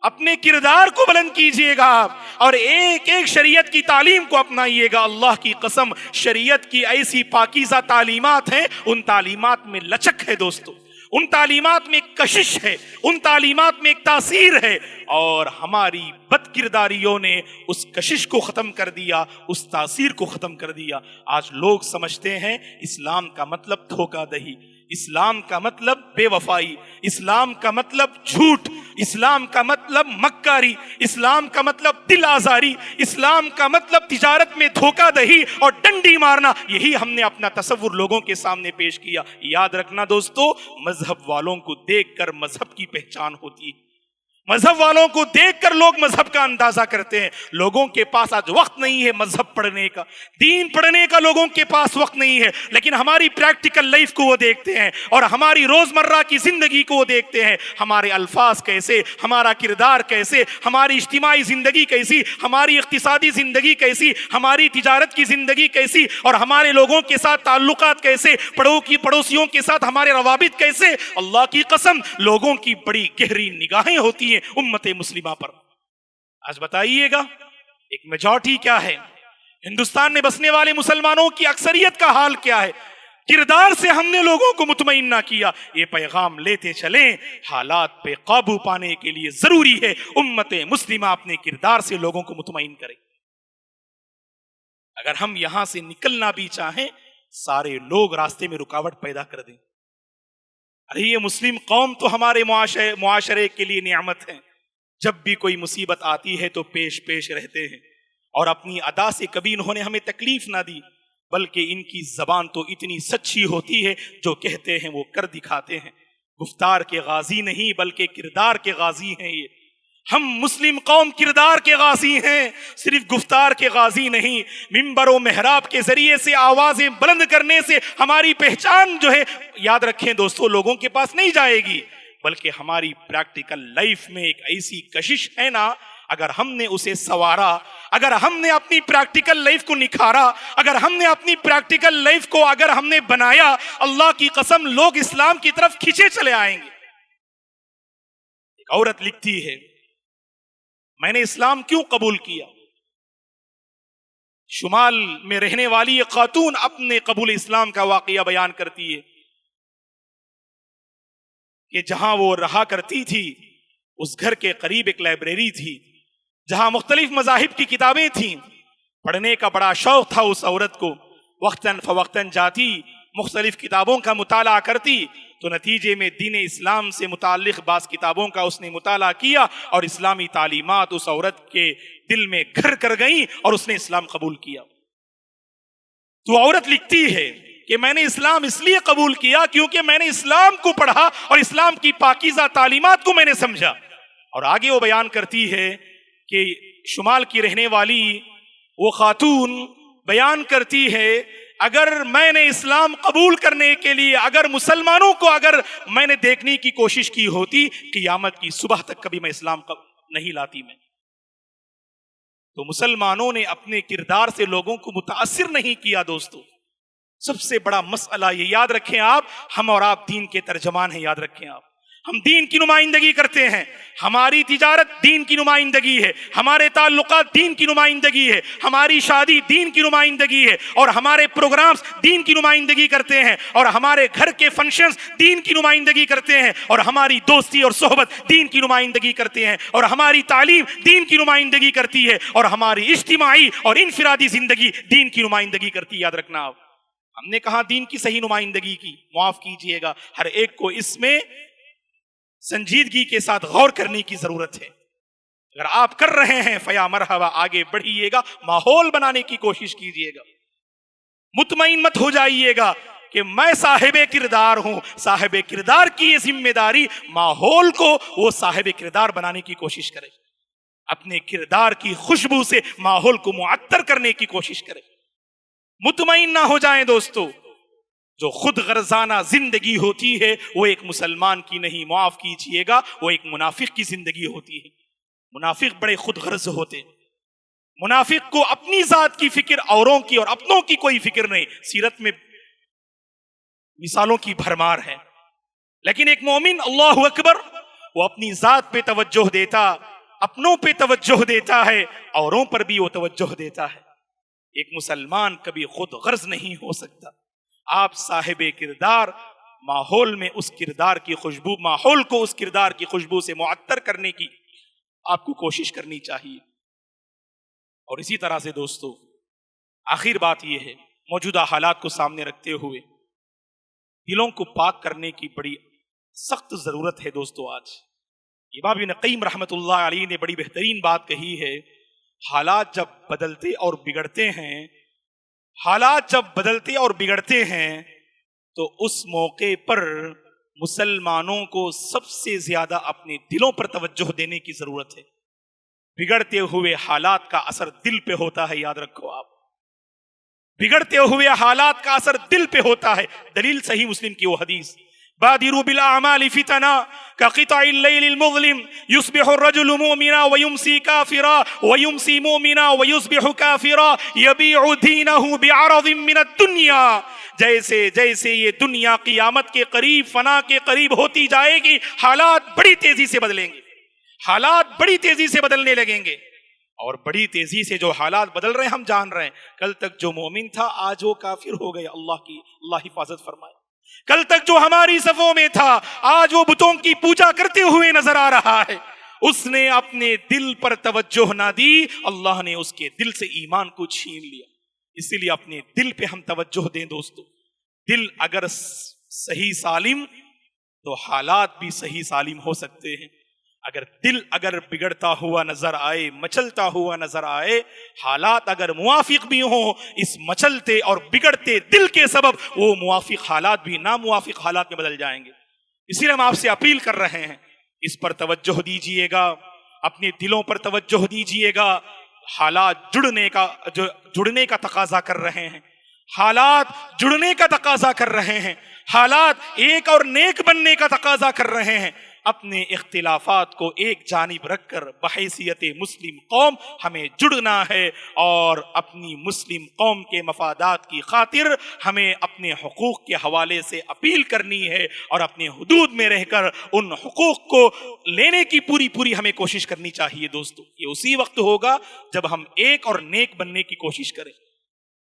اپنے کردار کو بلند کیجئے گا اور ایک ایک شریعت کی تعلیم کو اپنائیے گا. اللہ کی قسم شریعت کی ایسی پاکیزہ تعلیمات ہیں, ان تعلیمات میں لچک ہے دوستو, ان تعلیمات میں ایک کشش ہے, ان تعلیمات میں ایک تاثیر ہے, اور ہماری بد کرداریوں نے اس کشش کو ختم کر دیا, اس تاثیر کو ختم کر دیا. آج لوگ سمجھتے ہیں اسلام کا مطلب دھوکہ دہی, اسلام کا مطلب بے وفائی، اسلام کا مطلب جھوٹ، اسلام کا مطلب مکاری، اسلام کا مطلب دل آزاری، اسلام کا مطلب تجارت میں دھوکہ دہی اور ڈنڈی مارنا. یہی ہم نے اپنا تصور لوگوں کے سامنے پیش کیا. یاد رکھنا دوستو، مذہب والوں کو دیکھ کر مذہب کی پہچان ہوتی ہے. مذہب والوں کو دیکھ کر لوگ مذہب کا اندازہ کرتے ہیں. لوگوں کے پاس آج وقت نہیں ہے مذہب پڑھنے کا، دین پڑھنے کا لوگوں کے پاس وقت نہیں ہے، لیکن ہماری پریکٹیکل لائف کو وہ دیکھتے ہیں اور ہماری روزمرہ کی زندگی کو وہ دیکھتے ہیں. ہمارے الفاظ کیسے، ہمارا کردار کیسے، ہماری اجتماعی زندگی کیسی، ہماری اقتصادی زندگی کیسی، ہماری تجارت کی زندگی کیسی، اور ہمارے لوگوں کے ساتھ تعلقات کیسے، پڑوسیوں کے ساتھ ہمارے روابط کیسے. اللہ کی قسم لوگوں کی بڑی گہری نگاہیں ہوتی ہیں امت مسلمہ پر. آج بتائیے گا ایک میجورٹی کیا ہے، ہندوستان میں بسنے والے مسلمانوں کی اکثریت کا حال کیا ہے. کردار سے ہم نے لوگوں کو مطمئن نہ کیا. یہ پیغام لیتے چلیں، حالات پہ قابو پانے کے لیے ضروری ہے امت مسلمہ اپنے کردار سے لوگوں کو مطمئن کرے. اگر ہم یہاں سے نکلنا بھی چاہیں، سارے لوگ راستے میں رکاوٹ پیدا کر دیں. ارے یہ مسلم قوم تو ہمارے معاشرے کے لیے نعمت ہے. جب بھی کوئی مصیبت آتی ہے تو پیش رہتے ہیں، اور اپنی ادا سے کبھی انہوں نے ہمیں تکلیف نہ دی، بلکہ ان کی زبان تو اتنی سچی ہوتی ہے، جو کہتے ہیں وہ کر دکھاتے ہیں. گفتار کے غازی نہیں بلکہ کردار کے غازی ہیں. یہ ہم مسلم قوم کردار کے غازی ہیں، صرف گفتار کے غازی نہیں. منبر و محراب کے ذریعے سے آوازیں بلند کرنے سے ہماری پہچان جو ہے، یاد رکھیں دوستو، لوگوں کے پاس نہیں جائے گی، بلکہ ہماری پریکٹیکل لائف میں ایک ایسی کشش ہے نا، اگر ہم نے اسے سوارا، اگر ہم نے اپنی پریکٹیکل لائف کو نکھارا، اگر ہم نے اپنی پریکٹیکل لائف کو اگر ہم نے بنایا، اللہ کی قسم لوگ اسلام کی طرف کھینچے چلے آئیں گے. ایک عورت لکھتی ہے، میں نے اسلام کیوں قبول کیا. شمال میں رہنے والی ایک خاتون اپنے قبول اسلام کا واقعہ بیان کرتی ہے کہ جہاں وہ رہا کرتی تھی اس گھر کے قریب ایک لائبریری تھی جہاں مختلف مذاہب کی کتابیں تھیں. پڑھنے کا بڑا شوق تھا اس عورت کو. وقتاً فوقتاً جاتی، مختلف کتابوں کا مطالعہ کرتی، تو نتیجے میں دین اسلام سے متعلق بعض کتابوں کا اس نے مطالعہ کیا اور اسلامی تعلیمات اس عورت کے دل میں گھر کر گئیں اور اس نے اسلام قبول کیا. تو عورت لکھتی ہے کہ میں نے اسلام اس لیے قبول کیا کیونکہ میں نے اسلام کو پڑھا اور اسلام کی پاکیزہ تعلیمات کو میں نے سمجھا. اور آگے وہ بیان کرتی ہے کہ شمال کی رہنے والی وہ خاتون بیان کرتی ہے، اگر میں نے اسلام قبول کرنے کے لیے اگر مسلمانوں کو اگر میں نے دیکھنے کی کوشش کی ہوتی، قیامت کی صبح تک کبھی میں اسلام نہیں لاتی. میں تو مسلمانوں نے اپنے کردار سے لوگوں کو متاثر نہیں کیا. دوستو سب سے بڑا مسئلہ یہ یاد رکھیں آپ، ہم اور آپ دین کے ترجمان ہیں. یاد رکھیں آپ، ہم دین کی نمائندگی کرتے ہیں. ہماری تجارت دین کی نمائندگی ہے، ہمارے تعلقات دین کی نمائندگی ہے، ہماری شادی دین کی نمائندگی ہے، اور ہمارے پروگرامز دین کی نمائندگی کرتے ہیں، اور ہمارے گھر کے فنکشنز دین کی نمائندگی کرتے ہیں، اور ہماری دوستی اور صحبت دین کی نمائندگی کرتے ہیں، اور ہماری تعلیم دین کی نمائندگی کرتی ہے، اور ہماری اجتماعی اور انفرادی زندگی دین کی نمائندگی کرتی ہے. یاد رکھنا آپ، ہم نے کہا دین کی صحیح نمائندگی کی، معاف کیجئے گا، ہر ایک کو اس میں سنجیدگی کے ساتھ غور کرنے کی ضرورت ہے. اگر آپ کر رہے ہیں فیا مرحبا، آگے بڑھیے گا، ماحول بنانے کی کوشش کیجئے گا. مطمئن مت ہو جائیے گا کہ میں صاحب کردار ہوں. صاحب کردار کی یہ ذمہ داری، ماحول کو وہ صاحب کردار بنانے کی کوشش کرے، اپنے کردار کی خوشبو سے ماحول کو معطر کرنے کی کوشش کرے. مطمئن نہ ہو جائیں دوستو. جو خود غرضانہ زندگی ہوتی ہے وہ ایک مسلمان کی نہیں، معاف کیجئے گا، وہ ایک منافق کی زندگی ہوتی ہے. منافق بڑے خود غرض ہوتے ہیں. منافق کو اپنی ذات کی فکر، اوروں کی اور اپنوں کی کوئی فکر نہیں. سیرت میں مثالوں کی بھرمار ہے. لیکن ایک مومن اللہ اکبر، وہ اپنی ذات پہ توجہ دیتا، اپنوں پہ توجہ دیتا ہے، اوروں پر بھی وہ توجہ دیتا ہے. ایک مسلمان کبھی خود غرض نہیں ہو سکتا. آپ صاحب کردار، ماحول میں اس کردار کی خوشبو، ماحول کو اس کردار کی خوشبو سے معطر کرنے کی آپ کو کوشش کرنی چاہیے. اور اسی طرح سے دوستو آخر بات یہ ہے، موجودہ حالات کو سامنے رکھتے ہوئے دلوں کو پاک کرنے کی بڑی سخت ضرورت ہے دوستو. آج امام ابن قیم رحمت اللہ علیہ نے بڑی بہترین بات کہی ہے. حالات جب بدلتے اور بگڑتے ہیں، حالات جب بدلتے اور بگڑتے ہیں تو اس موقع پر مسلمانوں کو سب سے زیادہ اپنے دلوں پر توجہ دینے کی ضرورت ہے. بگڑتے ہوئے حالات کا اثر دل پہ ہوتا ہے، یاد رکھو آپ. بگڑتے ہوئے حالات کا اثر دل پہ ہوتا ہے. دلیل صحیح مسلم کی وہ حدیث، بادروا بالاعمال فتنا كقطع الليل المظلم يصبح الرجل مؤمنا ويمسي كافرا ويمسي مؤمنا ويصبح كافرا يبيع دينه بعرض من الدنيا. جیسے جیسے یہ دنیا قیامت کے قریب، فنا کے قریب ہوتی جائے گی، حالات بڑی تیزی سے بدلیں گے، حالات بڑی تیزی سے بدلنے لگیں گے. اور بڑی تیزی سے جو حالات بدل رہے ہیں ہم جان رہے ہیں. کل تک جو مومن تھا آج وہ کافر ہو گیا. اللہ حفاظت فرمائے. کل تک جو ہماری صفوں میں تھا آج وہ بتوں کی پوجا کرتے ہوئے نظر آ رہا ہے. اس نے اپنے دل پر توجہ نہ دی، اللہ نے اس کے دل سے ایمان کو چھین لیا. اسی لیے اپنے دل پہ ہم توجہ دیں دوستو. دل اگر صحیح سالم تو حالات بھی صحیح سالم ہو سکتے ہیں. دل اگر بگڑتا ہوا نظر آئے، مچلتا ہوا نظر آئے، حالات اگر موافق بھی ہوں، اس مچلتے اور بگڑتے دل کے سبب وہ موافق حالات بھی ناموافق حالات میں بدل جائیں گے. اسی لیے ہم آپ سے اپیل کر رہے ہیں، اس پر توجہ دیجئے گا، اپنے دلوں پر توجہ دیجئے گا. حالات جڑنے کا تقاضا کر رہے ہیں، حالات جڑنے کا تقاضا کر رہے ہیں، حالات ایک اور نیک بننے کا تقاضا کر رہے ہیں. اپنے اختلافات کو ایک جانب رکھ کر بحیثیت مسلم قوم ہمیں جڑنا ہے، اور اپنی مسلم قوم کے مفادات کی خاطر ہمیں اپنے حقوق کے حوالے سے اپیل کرنی ہے، اور اپنے حدود میں رہ کر ان حقوق کو لینے کی پوری ہمیں کوشش کرنی چاہیے. دوستو یہ اسی وقت ہوگا جب ہم ایک اور نیک بننے کی کوشش کریں.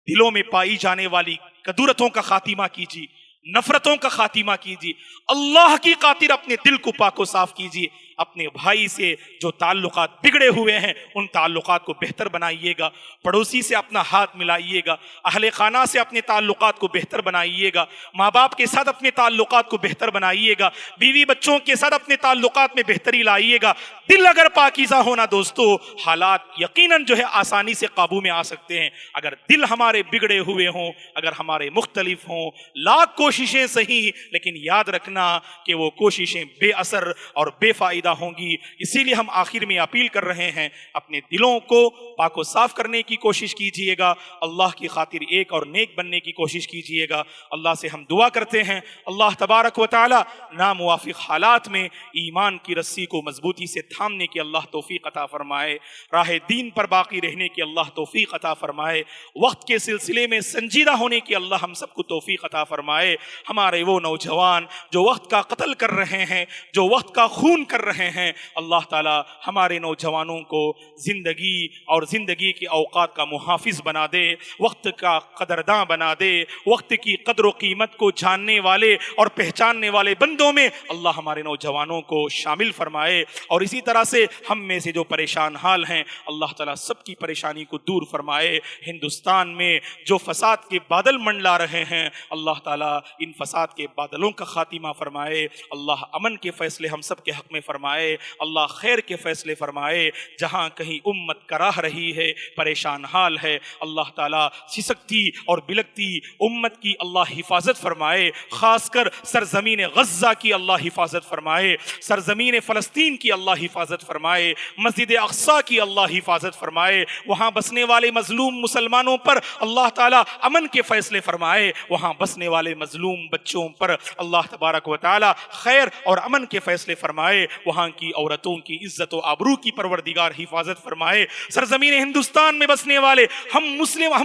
دلوں میں پائی جانے والی کدورتوں کا خاتمہ کیجیے، نفرتوں کا خاتمہ کیجیے. اللہ کی خاطر اپنے دل کو پاک و صاف کیجیے. اپنے بھائی سے جو تعلقات بگڑے ہوئے ہیں ان تعلقات کو بہتر بنائیے گا. پڑوسی سے اپنا ہاتھ ملائیے گا، اہل خانہ سے اپنے تعلقات کو بہتر بنائیے گا، ماں باپ کے ساتھ اپنے تعلقات کو بہتر بنائیے گا، بیوی بچوں کے ساتھ اپنے تعلقات میں بہتری لائیے گا. دل اگر پاکیزہ ہونا دوستو، حالات یقیناً جو ہے آسانی سے قابو میں آ سکتے ہیں. اگر دل ہمارے بگڑے ہوئے ہوں، اگر ہمارے مختلف ہوں، لاکھ کوششیں صحیح، لیکن یاد رکھنا کہ وہ کوششیں بے اثر اور بے فائدہ ہوں گی. اسی لیے ہم آخر میں اپیل کر رہے ہیں، اپنے دلوں کو پاک و صاف کرنے کی کوشش کیجئے گا، اللہ کی خاطر ایک اور نیک بننے کی کوشش کیجئے گا. اللہ سے ہم دعا کرتے ہیں اللہ تبارک و تعالی ناموافق حالات میں ایمان کی رسی کو مضبوطی سے تھامنے کی اللہ توفیق عطا فرمائے، راہ دین پر باقی رہنے کی اللہ توفیق عطا فرمائے، وقت کے سلسلے میں سنجیدہ ہونے کی اللہ ہم سب کو توفیق عطا فرمائے. ہمارے وہ نوجوان جو وقت کا قتل کر رہے ہیں، جو وقت کا خون کر رہے ہیں، اللہ تعالی ہمارے نوجوانوں کو زندگی اور زندگی کے اوقات کا محافظ بنا دے، وقت کا قدرداں بنا دے، وقت کی قدر و قیمت کو جاننے والے اور پہچاننے والے بندوں میں اللہ ہمارے نوجوانوں کو شامل فرمائے. اور اسی طرح سے ہم میں سے جو پریشان حال ہیں اللہ تعالیٰ سب کی پریشانی کو دور فرمائے. ہندوستان میں جو فساد کے بادل منڈلا رہے ہیں اللہ تعالیٰ ان فساد کے بادلوں کا خاتمہ فرمائے. اللہ امن کے فیصلے ہم سب کے حق میں فرمائے، اللہ خیر کے فیصلے فرمائے. جہاں کہیں امت کراہ رہی ہے، پریشان حال ہے، اللہ تعالیٰ سسکتی اور بلکتی امت کی اللہ حفاظت فرمائے. خاص کر سرزمین غزہ کی اللہ حفاظت فرمائے، سرزمین فلسطین کی اللہ حفاظت فرمائے، مسجد اقصی کی اللہ حفاظت فرمائے. وہاں بسنے والے مظلوم مسلمانوں پر اللہ تعالیٰ امن کے فیصلے فرمائے. وہاں بسنے والے مظلوم بچوں پر اللہ تبارک و تعالیٰ خیر اور امن کے فیصلے فرمائے. وہاں کی عورتوں کی عزت و آبرو کی پروردگار حفاظت فرمائے. سرزمین ہندوستان میں بسنے والے ہم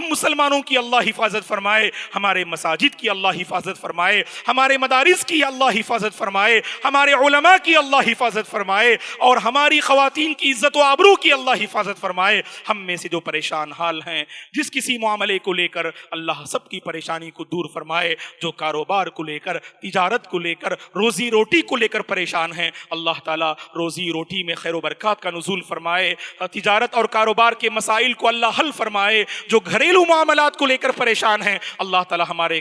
مسلمانوں کی اللہ حفاظت فرمائے. ہمارے مساجد کی اللہ حفاظت فرمائے، ہمارے مدارس کی اللہ حفاظت فرمائے، ہمارے علماء کی اللہ حفاظت فرمائے، اور ہماری خواتین کی عزت و آبرو کی اللہ حفاظت فرمائے. ہم میں سے جو پریشان حال ہیں، جس کسی معاملے کو لے کر اللہ سب کی پریشانی کو دور فرمائے. جو کاروبار کو لے کر، تجارت کو لے کر، روزی روٹی کو لے کر پریشان ہیں اللہ تعالیٰ تعالیٰ روزی روٹی میں خیر و برکات کا نزول فرمائے، تجارت اور کاروبار کے مسائل کو اللہ حل فرمائے، جو گھریلو معاملات کو لے کر پریشان ہیں اللہ تعالیٰ ہمارے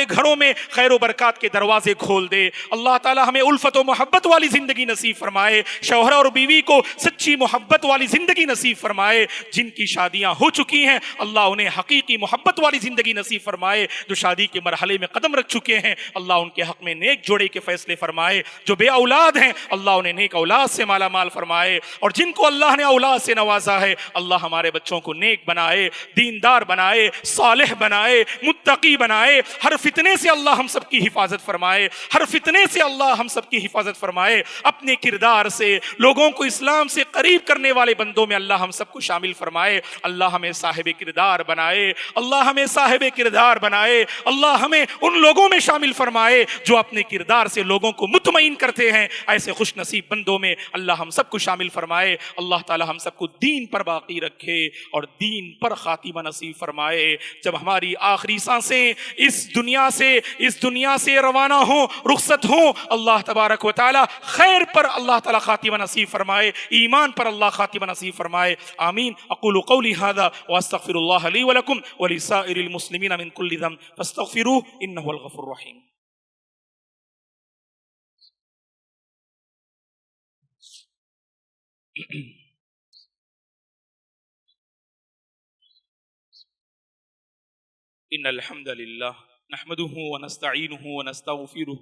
گھروں میں خیر و برکات کے دروازے کھول دے، اللہ تعالیٰ ہمیں الفت و محبت والی زندگی نصیب فرمائے، شوہر اور بیوی کو سچی محبت والی زندگی نصیب فرمائے، جن کی شادیاں ہو چکی ہیں اللہ انہیں حقیقی محبت والی زندگی نصیب فرمائے، جو شادی کے مرحلے میں قدم رکھ چکے ہیں اللہ ان کے حق میں نیک جوڑے کے فیصلے فرمائے، جو بے اولاد ہیں اللہ انہیں نیک اولاد سے مالا مال فرمائے، اور جن کو اللہ نے اولاد سے نوازا ہے اللہ ہمارے بچوں کو نیک بنائے، دیندار بنائے، صالح بنائے، متقی بنائے، ہر فتنے سے اللہ ہم سب کی حفاظت فرمائے، ہر فتنے سے اللہ ہم سب کی حفاظت فرمائے، اپنے کردار سے لوگوں کو اسلام سے قریب کرنے والے بندوں میں اللہ ہم سب کو شامل فرمائے، اللہ ہمیں صاحب کردار بنائے، اللہ ہمیں صاحب کردار بنائے، اللہ ہمیں ان لوگوں میں شامل فرمائے جو اپنے کردار سے لوگوں کو مطمئن کرتے ہیں، ایسے خوش نصیب بندوں میں اللہ ہم سب کو شامل فرمائے، اللہ تعالی ہم سب کو دین پر باقی رکھے اور دین پر خاتمہ نصیب فرمائے، جب ہماری آخری سانسیں اس دنیا سے روانہ ہوں، رخصت ہوں، اللہ تبارک و تعالی خیر پر اللہ تعالی خاتمہ نصیب فرمائے، ایمان پر اللہ خاتمہ نصیب فرمائے، آمین۔ اقول قولی ھذا واستغفر اللہ لی ولکم ولسائر المسلمین من کل ذنب فاستغفروہ انہ هو الغفور الرحیم۔ ان الحمد للہ نحمده ونستعینه ونستغفره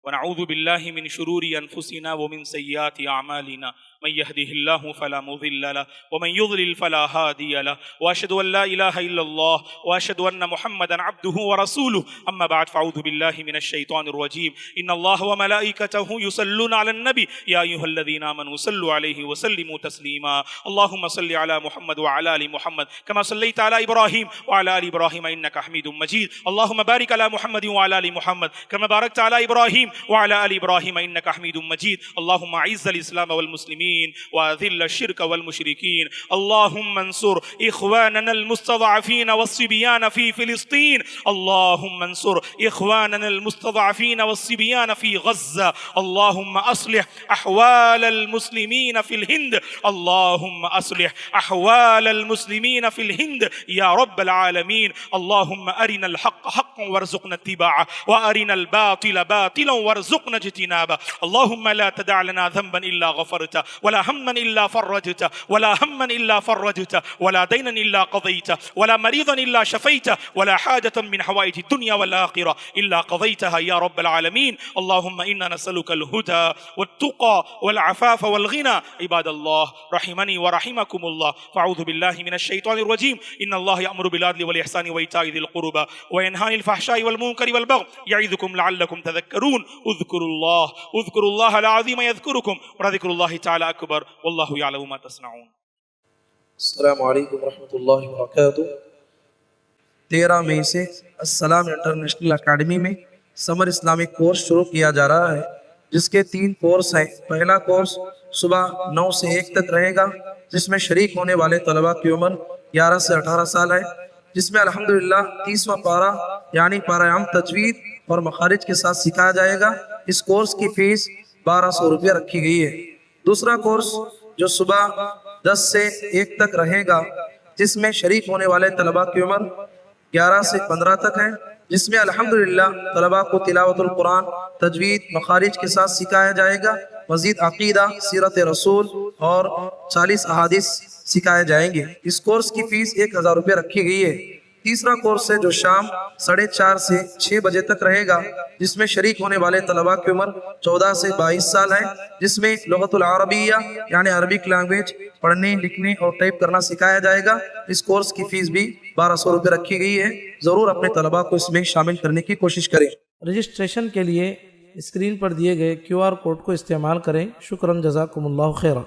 ونعوذ باللہ من شرور انفسنا ومن سیئات اعمالنا من يهده الله فلا مضل له ومن يضلل فلا هادي له واشهد ان لا اله الا الله واشهد ان محمدا عبده ورسوله اما بعد فاعوذ بالله من الشيطان الرجيم ان الله وملائكته يصلون على النبي يا ايها الذين امنوا صلوا عليه وسلموا تسليما اللهم صل على محمد وعلى ال محمد كما صليت على ابراهيم وعلى ال ابراهيم انك حميد مجيد اللهم بارك على محمد وعلى ال محمد كما باركت على ابراهيم وعلى ال ابراهيم انك حميد مجيد اللهم اعز الاسلام والمسلمين وأذل الشرك والمشركين اللهم انصر إخواننا المستضعفين والصبيان في فلسطين اللهم انصر إخواننا المستضعفين والصبيان في غزة اللهم أصلح أحوال المسلمين في الهند اللهم أصلح أحوال المسلمين في الهند يا رب العالمين اللهم أرنا الحق حقا وارزقنا اتباعه وأرنا الباطل باطلا وارزقنا اجتنابه اللهم لا تدع لنا ذنبا إلا غفرته ولا هما إلا فرجته ولا هما إلا فرجته ولا دينا إلا قضيته ولا مريضا إلا شفيته ولا حاجة من حوائج الدنيا والآخرة إلا قضيتها يا رب العالمين اللهم إنا نسألك الهدى والتقى والعفاف والغنى عباد الله رحمني ورحمكم الله فاعوذ بالله من الشيطان الرجيم إن الله يأمر بالعدل والإحسان وإيتاء ذي القربى وينهى عن الفحشاء والمنكر والبغي يعظكم لعلكم تذكرون اذكروا الله العظيم يذكركم ولذكر الله تعالى أكبر والله يعلم ما تصنعون۔ السلام علیکم ورحمۃ اللہ وبرکاتہ۔ 13 مئی سے السلام انٹرنیشنل اکیڈمی میں سمر اسلامک کورس شروع کیا جا رہا ہے، جس کے 3 کورس ہیں۔ پہلا کورس صبح 9 سے 1 تک رہے گا، جس میں شریک ہونے والے طلباء کی عمر 11 سے 18 سال ہے، جس میں الحمدللہ 30واں پارہ یعنی پارہ عام تجوید اور مخارج کے ساتھ سکھایا جائے گا۔ اس کورس کی فیس 1200 روپیہ رکھی گئی ہے۔ دوسرا کورس جو صبح 10 سے 1 تک رہے گا، جس میں شریک ہونے والے طلباء کی عمر 11 سے 15 تک ہے، جس میں الحمدللہ طلباء کو تلاوت القرآن، تجوید، مخارج کے ساتھ سکھایا جائے گا۔ مزید عقیدہ، سیرت رسول اور 40 احادیث سکھائے جائیں گے۔ اس کورس کی فیس 1000 روپے رکھی گئی ہے۔ تیسرا کورس ہے جو شام 4:30 سے 6 بجے تک رہے گا، جس میں شریک ہونے والے طلباء کی عمر 14 سے 22 سال ہے، جس میں لغت العربیہ یعنی عربک لینگویج پڑھنے، لکھنے اور ٹائپ کرنا سکھایا جائے گا۔ اس کورس کی فیس بھی 1200 روپے رکھی گئی ہے۔ ضرور اپنے طلباء کو اس میں شامل کرنے کی کوشش کریں۔ رجسٹریشن کے لیے اسکرین پر دیے گئے QR کوڈ کو استعمال کریں۔ شکراً، جزاکم اللہ خیرہ۔